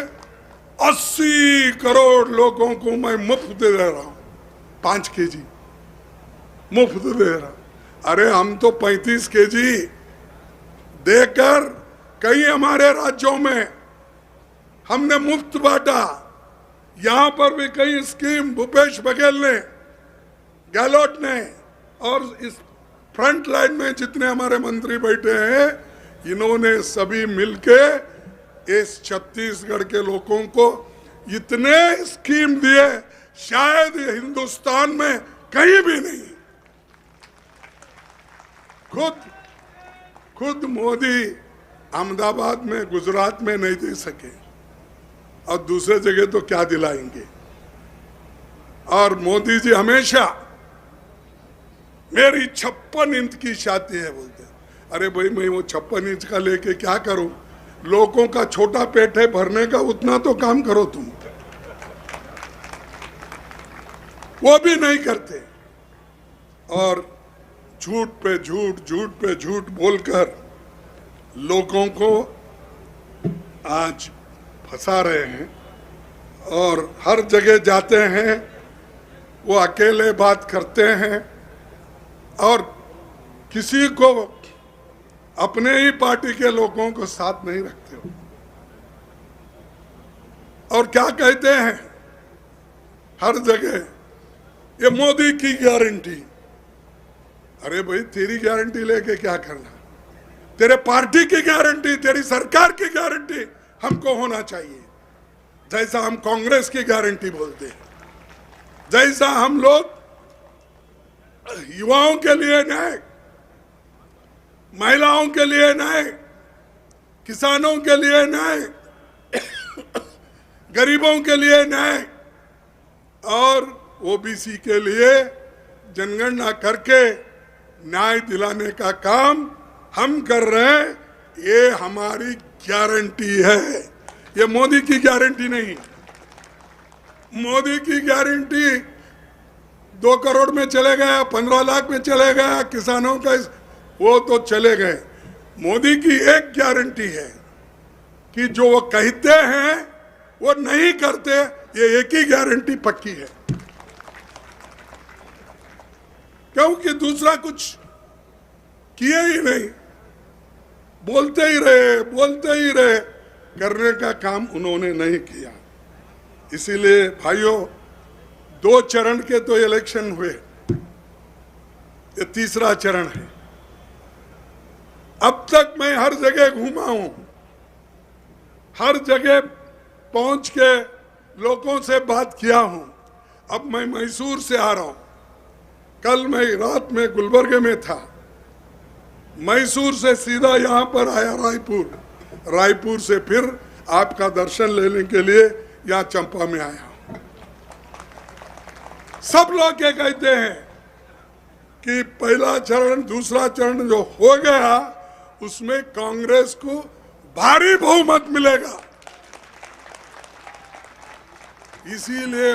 80 करोड़ लोगों को मैं मुफ्त दे रहा हूं, 5 केजी मुफ्त दे रहा। अरे हम तो 35 केजी देकर कई हमारे राज्यों में हमने मुफ्त बांटा। यहां पर भी कई स्कीम भूपेश बघेल ने, गहलोत ने और इस फ्रंट लाइन में जितने हमारे मंत्री बैठे हैं, इन्होंने सभी मिलके इस छत्तीसगढ़ के लोगों को इतने स्कीम दिए, शायद हिंदुस्तान में कहीं भी नहीं। खुद मोदी अहमदाबाद में, गुजरात में नहीं दे सके और दूसरे जगह तो क्या दिलाएंगे। और मोदी जी हमेशा मेरी 56 इंच की छाती है बोलते। अरे भाई मैं वो 56 इंच का लेके क्या करूं? लोगों का छोटा पेट है भरने का, उतना तो काम करो तुम। वो भी नहीं करते और झूठ पे झूठ, झूठ पे झूठ बोलकर लोगों को आज फंसा रहे हैं। और हर जगह जाते हैं वो अकेले बात करते हैं और किसी को, अपने ही पार्टी के लोगों को साथ नहीं रखते हो। और क्या कहते हैं हर जगह, ये मोदी की गारंटी। अरे भाई तेरी गारंटी लेके क्या करना? तेरे पार्टी की गारंटी, तेरी सरकार की गारंटी हमको होना चाहिए। जैसा हम कांग्रेस की गारंटी बोलते हैं, जैसा हम लोग युवाओं के लिए न्याय, महिलाओं के लिए न्याय, किसानों के लिए न्याय, गरीबों के लिए न्याय और ओबीसी के लिए जनगणना करके न्याय दिलाने का काम हम कर रहे हैं। ये हमारी गारंटी है, ये मोदी की गारंटी नहीं। मोदी की गारंटी 2 करोड़ में चले गया, 15 लाख में चले गया, किसानों का वो तो चले गए। मोदी की एक गारंटी है कि जो वो कहते हैं वो नहीं करते, ये एक ही गारंटी पक्की है। क्योंकि दूसरा कुछ किए ही नहीं, बोलते ही रहे, करने का काम उन्होंने नहीं किया। इसीलिए भाइयों, 2 चरण के तो इलेक्शन हुए, ये तीसरा चरण है। अब तक मैं हर जगह घूमा हूं, हर जगह पहुंच के लोगों से बात किया हूं। अब मैं मैसूर से आ रहा हूं, कल मैं रात में गुलबर्गे में था, मैसूर से सीधा यहां पर आया रायपुर से फिर आपका दर्शन लेने के लिए यहाँ चंपा में आया हूं। सब लोग ये कहते हैं कि पहला चरण दूसरा चरण जो हो गया उसमें कांग्रेस को भारी बहुमत मिलेगा। इसीलिए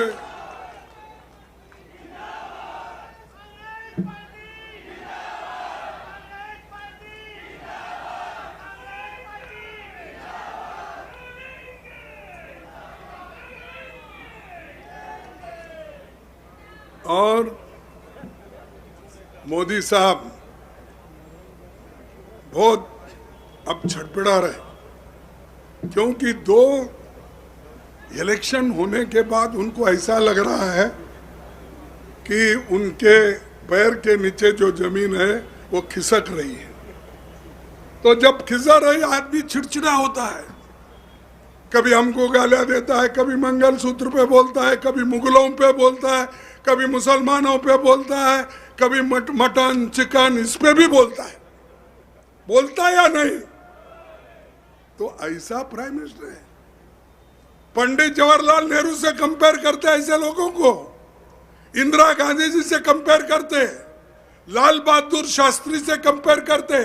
और मोदी साहब बहुत अब छटपटा रहे, क्योंकि 2 इलेक्शन होने के बाद उनको ऐसा लग रहा है कि उनके पैर के नीचे जो जमीन है वो खिसक रही है। तो जब खिसक रही आदमी चिड़चिड़ा होता है, कभी हमको गालियां देता है, कभी मंगलसूत्र पे बोलता है, कभी मुगलों पे बोलता है, कभी मुसलमानों पे बोलता है, कभी मटन चिकन इस पे भी बोलता है। बोलता या नहीं? तो ऐसा प्राइम मिनिस्टर है। पंडित जवाहरलाल नेहरू से कंपेयर करते ऐसे लोगों को, इंदिरा गांधी जी से कंपेयर करते, लाल बहादुर शास्त्री से कंपेयर करते,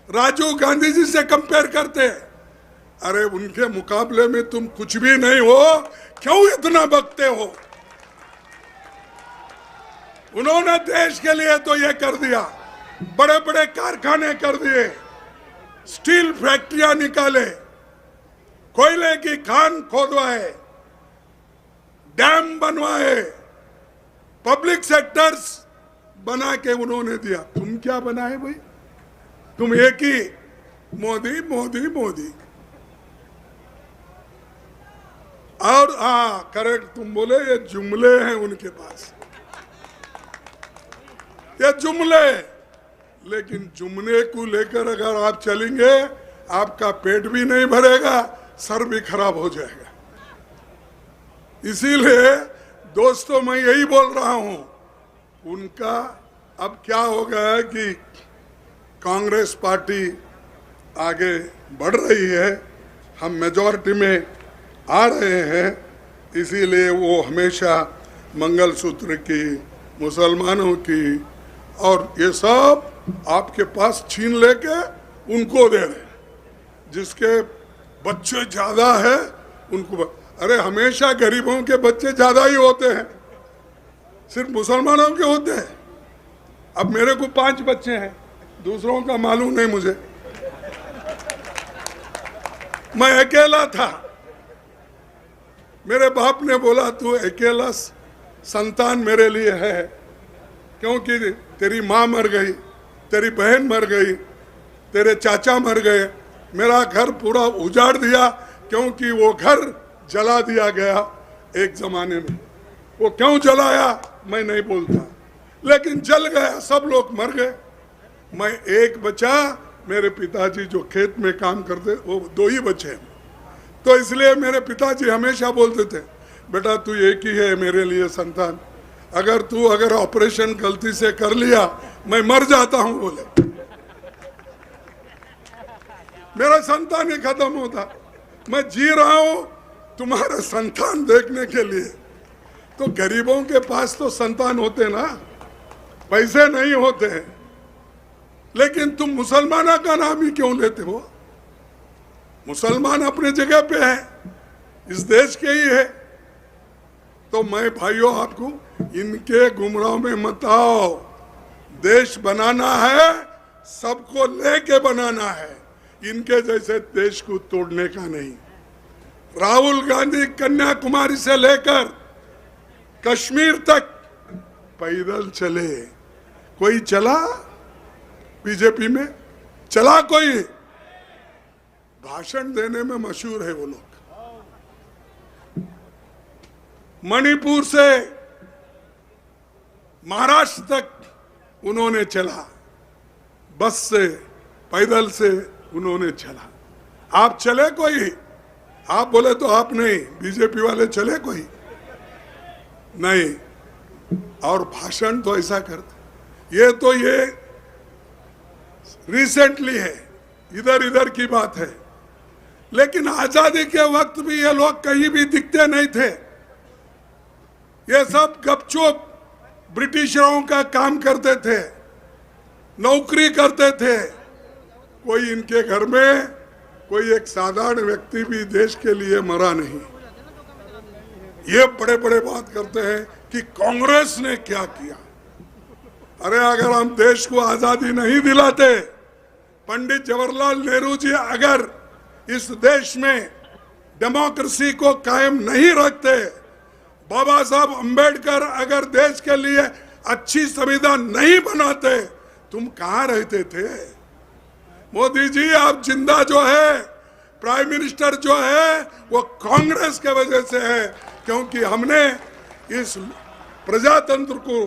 राजीव गांधी जी से कंपेयर करते। अरे उनके मुकाबले में तुम कुछ भी नहीं हो, क्यों इतना बकते हो? उन्होंने देश के लिए तो ये कर दिया, बड़े बड़े कारखाने कर दिए, स्टील फैक्ट्रियां निकाले, कोयले की खान खोदवाए, डैम बनवाए, पब्लिक सेक्टर्स बना के उन्होंने दिया। तुम क्या बनाए भाई? तुम एक ही मोदी मोदी मोदी। और हाँ करेक्ट तुम बोले, ये जुमले हैं उनके पास, ये जुमले। लेकिन जुमले को लेकर अगर आप चलेंगे आपका पेट भी नहीं भरेगा, सर भी खराब हो जाएगा। इसीलिए दोस्तों मैं यही बोल रहा हूं, उनका अब क्या हो गया है कि कांग्रेस पार्टी आगे बढ़ रही है, हम मेजॉरिटी में आ रहे हैं, इसीलिए वो हमेशा मंगलसूत्र की, मुसलमानों की और ये सब आपके पास छीन लेके उनको दे रहे। जिसके बच्चे ज्यादा है उनको, अरे हमेशा गरीबों के बच्चे ज्यादा ही होते हैं, सिर्फ मुसलमानों के होते हैं। अब मेरे को 5 बच्चे हैं, दूसरों का मालूम नहीं मुझे, मैं अकेला था। मेरे बाप ने बोला तू अकेला संतान मेरे लिए है, क्योंकि तेरी माँ मर गई, तेरी बहन मर गई, तेरे चाचा मर गए, मेरा घर पूरा उजाड़ दिया, क्योंकि वो घर जला दिया गया एक जमाने में। वो क्यों जलाया मैं नहीं बोलता, लेकिन जल गया, सब लोग मर गए, मैं एक बचा। मेरे पिताजी जो खेत में काम करते वो 2 ही बचे। तो इसलिए मेरे पिताजी हमेशा बोलते थे, बेटा तू एक ही है मेरे लिए संतान, अगर ऑपरेशन गलती से कर लिया मैं मर जाता हूं बोले, मेरा संतान ही खत्म होता। मैं जी रहा हूं तुम्हारे संतान देखने के लिए। तो गरीबों के पास तो संतान होते ना, पैसे नहीं होते हैं, लेकिन तुम मुसलमानों का नाम ही क्यों लेते हो? मुसलमान अपने जगह पे है, इस देश के ही है। तो मैं भाइयों आपको इनके गुमराह में मत आओ। देश बनाना है, सबको लेके बनाना है, इनके जैसे देश को तोड़ने का नहीं। राहुल गांधी कन्याकुमारी से लेकर कश्मीर तक पैदल चले। कोई चला बीजेपी में? चला कोई? भाषण देने में मशहूर है वो लोग। मणिपुर से महाराष्ट्र तक उन्होंने चला, बस से, पैदल से उन्होंने चला। आप चले कोई? आप बोले तो आप नहीं, बीजेपी वाले चले कोई नहीं। और भाषण तो ऐसा करते, ये रिसेंटली है, इधर की बात है। लेकिन आजादी के वक्त भी ये लोग कहीं भी दिखते नहीं थे। ये सब गपचुप ब्रिटिशरों का काम करते थे, नौकरी करते थे। कोई इनके घर में कोई एक साधारण व्यक्ति भी देश के लिए मरा नहीं। ये बड़े बड़े बात करते हैं कि कांग्रेस ने क्या किया। अरे अगर हम देश को आजादी नहीं दिलाते, पंडित जवाहरलाल नेहरू जी अगर इस देश में डेमोक्रेसी को कायम नहीं रखते, बाबा साहब अंबेडकर अगर देश के लिए अच्छी संविधान नहीं बनाते, तुम कहां रहते थे? मोदी जी आप जिंदा जो है, प्राइम मिनिस्टर जो है, वो कांग्रेस के वजह से है, क्योंकि हमने इस प्रजातंत्र को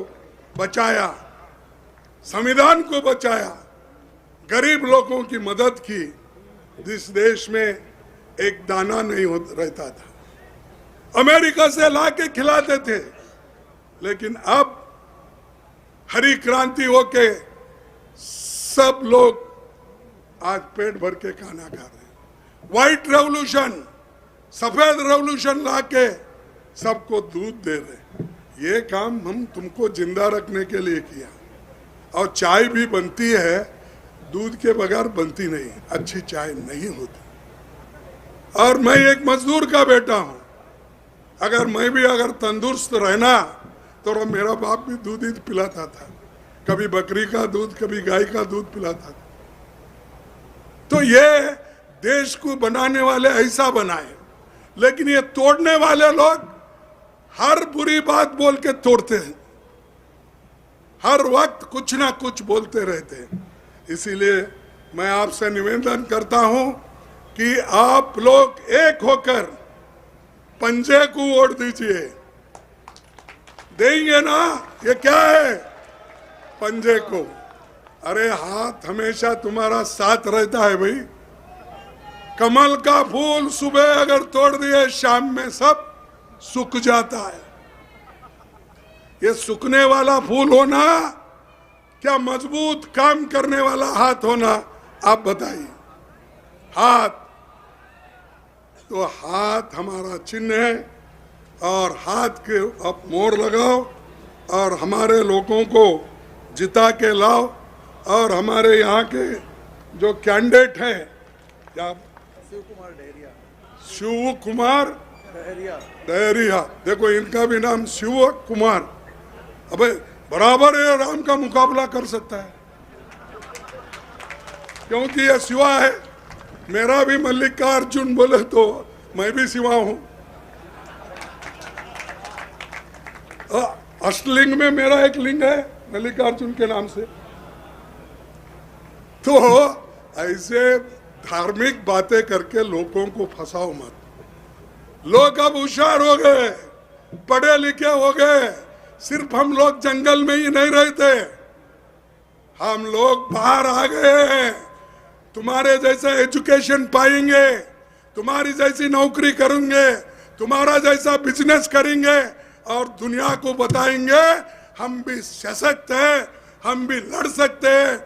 बचाया, संविधान को बचाया, गरीब लोगों की मदद की। जिस देश में एक दाना नहीं रहता था, अमेरिका से लाके खिलाते थे, लेकिन अब हरी क्रांति होके सब लोग आज पेट भर के खाना खा रहे हैं। व्हाइट रेवोल्यूशन, सफेद रेवोल्यूशन लाके सबको दूध दे रहे। ये काम हम तुमको जिंदा रखने के लिए किया। और चाय भी बनती है, दूध के बगैर बनती नहीं, अच्छी चाय नहीं होती। और मैं एक मजदूर का बेटा हूं। अगर मैं भी अगर तंदुरुस्त रहना तो मेरा बाप भी दूध ही पिलाता था, कभी बकरी का दूध, कभी गाय का दूध पिलाता था। तो ये देश को बनाने वाले ऐसा बनाए, लेकिन ये तोड़ने वाले लोग हर बुरी बात बोल के तोड़ते हैं, हर वक्त कुछ ना कुछ बोलते रहते हैं। इसीलिए मैं आपसे निवेदन करता हूं कि आप लोग एक होकर पंजे को वोट दीजिए। देंगे ना? ये क्या है? पंजे को। अरे हाथ हमेशा तुम्हारा साथ रहता है भाई। कमल का फूल सुबह अगर तोड़ दिए, शाम में सब सूख जाता है। ये सूखने वाला फूल होना क्या मजबूत काम करने वाला हाथ होना? आप बताइए। हाथ, तो हाथ हमारा चिन्ह है, और हाथ के अब मोहर लगाओ और हमारे लोगों को जिता के लाओ। और हमारे यहाँ के जो कैंडिडेट हैं, क्या शिव कुमार डहरिया, देखो इनका भी नाम शिव कुमार, अबे बराबर ये राम का मुकाबला कर सकता है, क्योंकि ये शिवा है। मेरा भी मल्लिकार्जुन बोले तो मैं भी शिवा हूं। अष्टलिंग में मेरा एक लिंग है मल्लिकार्जुन के नाम से। तो ऐसे धार्मिक बातें करके लोगों को फंसाओ मत। लोग अब होशियार हो गए, पढ़े लिखे हो गए। सिर्फ हम लोग जंगल में ही नहीं रहते, हम लोग बाहर आ गए हैं। तुम्हारे जैसा एजुकेशन पाएंगे, तुम्हारी जैसी नौकरी करेंगे, तुम्हारा जैसा बिजनेस करेंगे और दुनिया को बताएंगे हम भी सशक्त हैं, हम भी लड़ सकते हैं,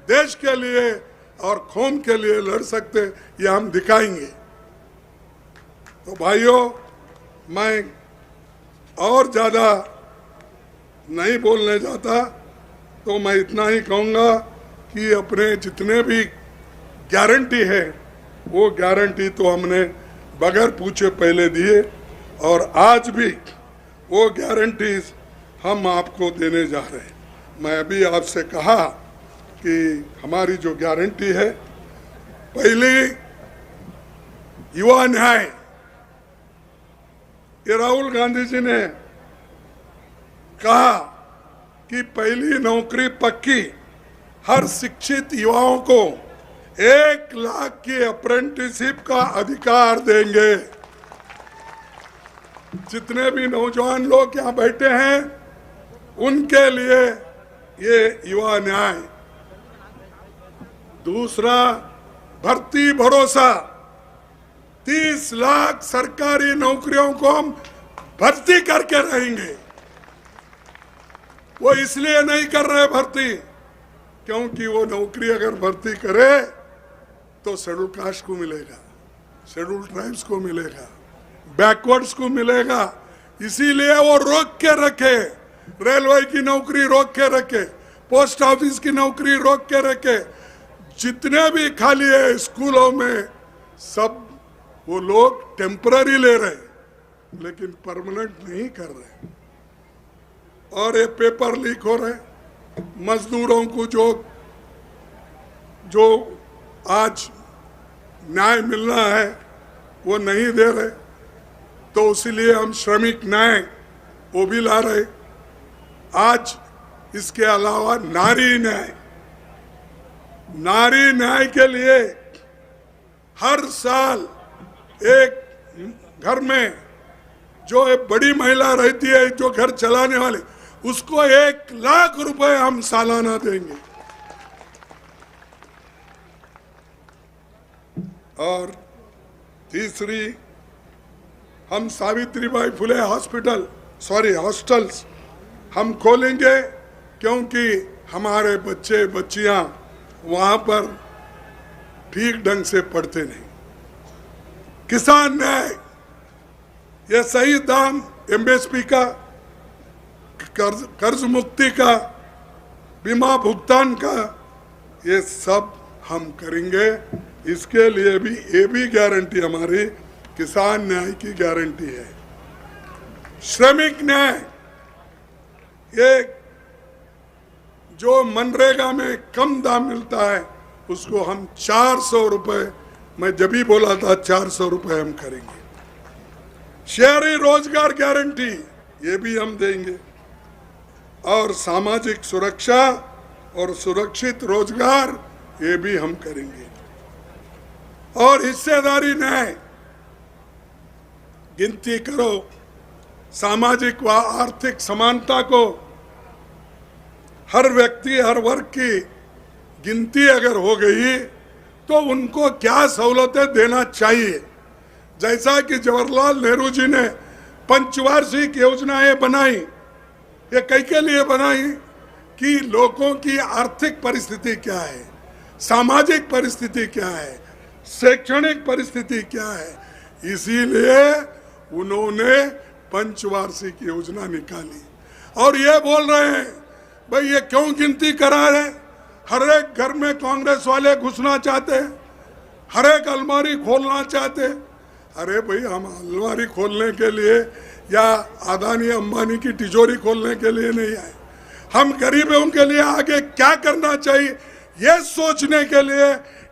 देश के लिए और कौम के लिए लड़ सकते, ये हम दिखाएंगे। तो भाइयों, मैं और ज़्यादा नहीं बोलने जाता, तो मैं इतना ही कहूँगा कि अपने जितने भी गारंटी है, वो गारंटी तो हमने बगैर पूछे पहले दिए, और आज भी वो गारंटीज हम आपको देने जा रहे हैं। मैं अभी आपसे कहा कि हमारी जो गारंटी है, पहली युवा न्याय, ये राहुल गांधी जी ने कहा कि पहली नौकरी पक्की, हर शिक्षित युवाओं को 1 लाख की अप्रेंटिसशिप का अधिकार देंगे। जितने भी नौजवान लोग यहाँ बैठे हैं, उनके लिए ये युवा न्याय। दूसरा, भर्ती भरोसा, 30 लाख सरकारी नौकरियों को हम भर्ती करके रहेंगे। वो इसलिए नहीं कर रहे भर्ती, क्योंकि वो नौकरी अगर भर्ती करे तो शेड्यूल कास्ट को मिलेगा, शेड्यूल ट्राइब्स को मिलेगा, बैकवर्ड्स को मिलेगा। इसीलिए वो रोक के रखे, रेलवे की नौकरी रोक के रखे, पोस्ट ऑफिस की नौकरी रोक के रखे, जितने भी खाली है स्कूलों में सब वो लोग टेम्पररी ले रहे, लेकिन परमानेंट नहीं कर रहे। और ये पेपर लीक हो रहे, मजदूरों को जो आज न्याय मिलना है वो नहीं दे रहे, तो इसलिए हम श्रमिक न्याय वो भी ला रहे। आज इसके अलावा नारी न्याय के लिए हर साल एक घर में जो एक बड़ी महिला रहती है, जो घर चलाने वाले, उसको 1 लाख रुपए हम सालाना देंगे। और तीसरी, हम सावित्रीबाई फुले हॉस्टल्स हम खोलेंगे, क्योंकि हमारे बच्चे बच्चियां वहां पर ठीक ढंग से पढ़ते नहीं। किसान न्याय, ये सही दाम, एमएसपी का, कर्ज मुक्ति का, बीमा भुगतान का, ये सब हम करेंगे। इसके लिए भी ये भी गारंटी हमारी किसान न्याय की गारंटी है। श्रमिक न्याय, ये जो मनरेगा में कम दाम मिलता है उसको हम 400 रुपए, मैं जब भी बोला था 400 रुपए हम करेंगे। शहरी रोजगार गारंटी, ये भी हम देंगे। और सामाजिक सुरक्षा और सुरक्षित रोजगार, ये भी हम करेंगे। और हिस्सेदारी न्याय, गिनती करो, सामाजिक व आर्थिक समानता को, हर व्यक्ति हर वर्ग की गिनती अगर हो गई तो उनको क्या सहूलतें देना चाहिए। जैसा कि जवाहरलाल नेहरू जी ने पंचवार्षिक योजनाएं बनाई, ये कई के लिए बनाई कि लोगों की आर्थिक परिस्थिति क्या है, सामाजिक परिस्थिति क्या है, शैक्षणिक परिस्थिति क्या है, इसीलिए उन्होंने पंचवार्षिक योजना निकाली। और ये बोल रहे हैं भाई ये क्यों गिनती करा रहे, हर एक घर में कांग्रेस वाले घुसना चाहते हैं, हर एक अलमारी खोलना चाहते। अरे भाई, हम अलमारी खोलने के लिए या अदानी अंबानी की तिजोरी खोलने के लिए नहीं आए, हम गरीबों के लिए आगे क्या करना चाहिए ये सोचने के लिए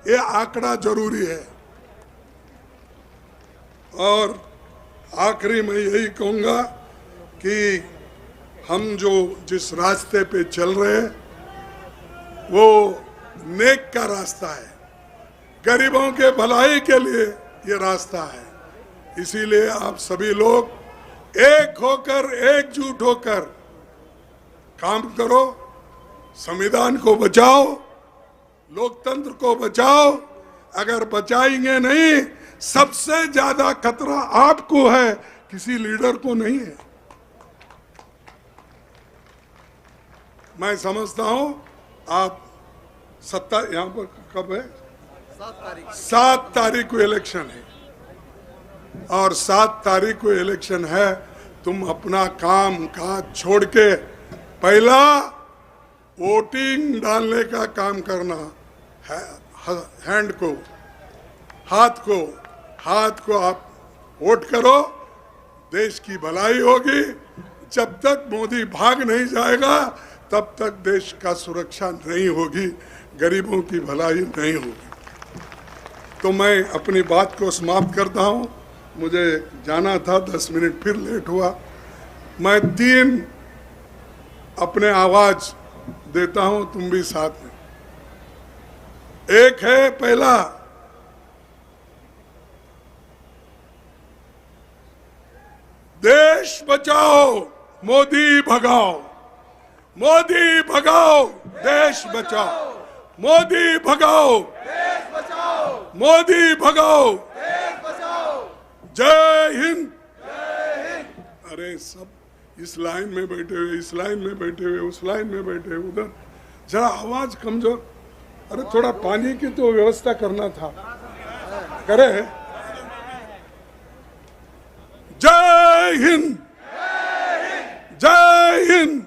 ये आंकड़ा जरूरी है। और आखिरी में यही कहूंगा कि हम जो जिस रास्ते पे चल रहे हैं वो नेक का रास्ता है, गरीबों के भलाई के लिए ये रास्ता है। इसीलिए आप सभी लोग एक होकर, एकजुट होकर काम करो, संविधान को बचाओ, लोकतंत्र को बचाओ। अगर बचाएंगे नहीं, सबसे ज्यादा खतरा आपको है, किसी लीडर को नहीं है। मैं समझता हूं आप यहाँ पर कब है, 7 तारीख को इलेक्शन है, और 7 तारीख को इलेक्शन है। तुम अपना काम काज छोड़ के पहला वोटिंग डालने का काम करना है। हैंड को, हाथ को आप वोट करो, देश की भलाई होगी। जब तक मोदी भाग नहीं जाएगा तब तक देश का सुरक्षा नहीं होगी, गरीबों की भलाई नहीं होगी। तो मैं अपनी बात को समाप्त करता हूं, मुझे जाना था, 10 मिनट फिर लेट हुआ। मैं 3 अपने आवाज देता हूं, तुम भी साथ में। एक है पहला, देश बचाओ मोदी भगाओ, मोदी भगाओ देश बचाओ, मोदी भगाओ देश बचाओ, मोदी भगाओ देश बचाओ। जय हिंद, जय हिंद। अरे सब इस लाइन में बैठे हुए, इस लाइन में बैठे हुए, उस लाइन में बैठे हुए, उधर जरा आवाज कमजोर। अरे थोड़ा पानी की तो व्यवस्था करना था, करे जय हिंद, जय हिंद,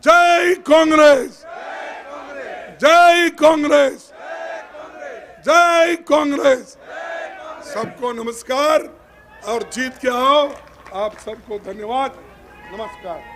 जय कांग्रेस, जय कांग्रेस, जय कांग्रेस। सबको नमस्कार और जीत के आओ। आप सबको धन्यवाद, नमस्कार।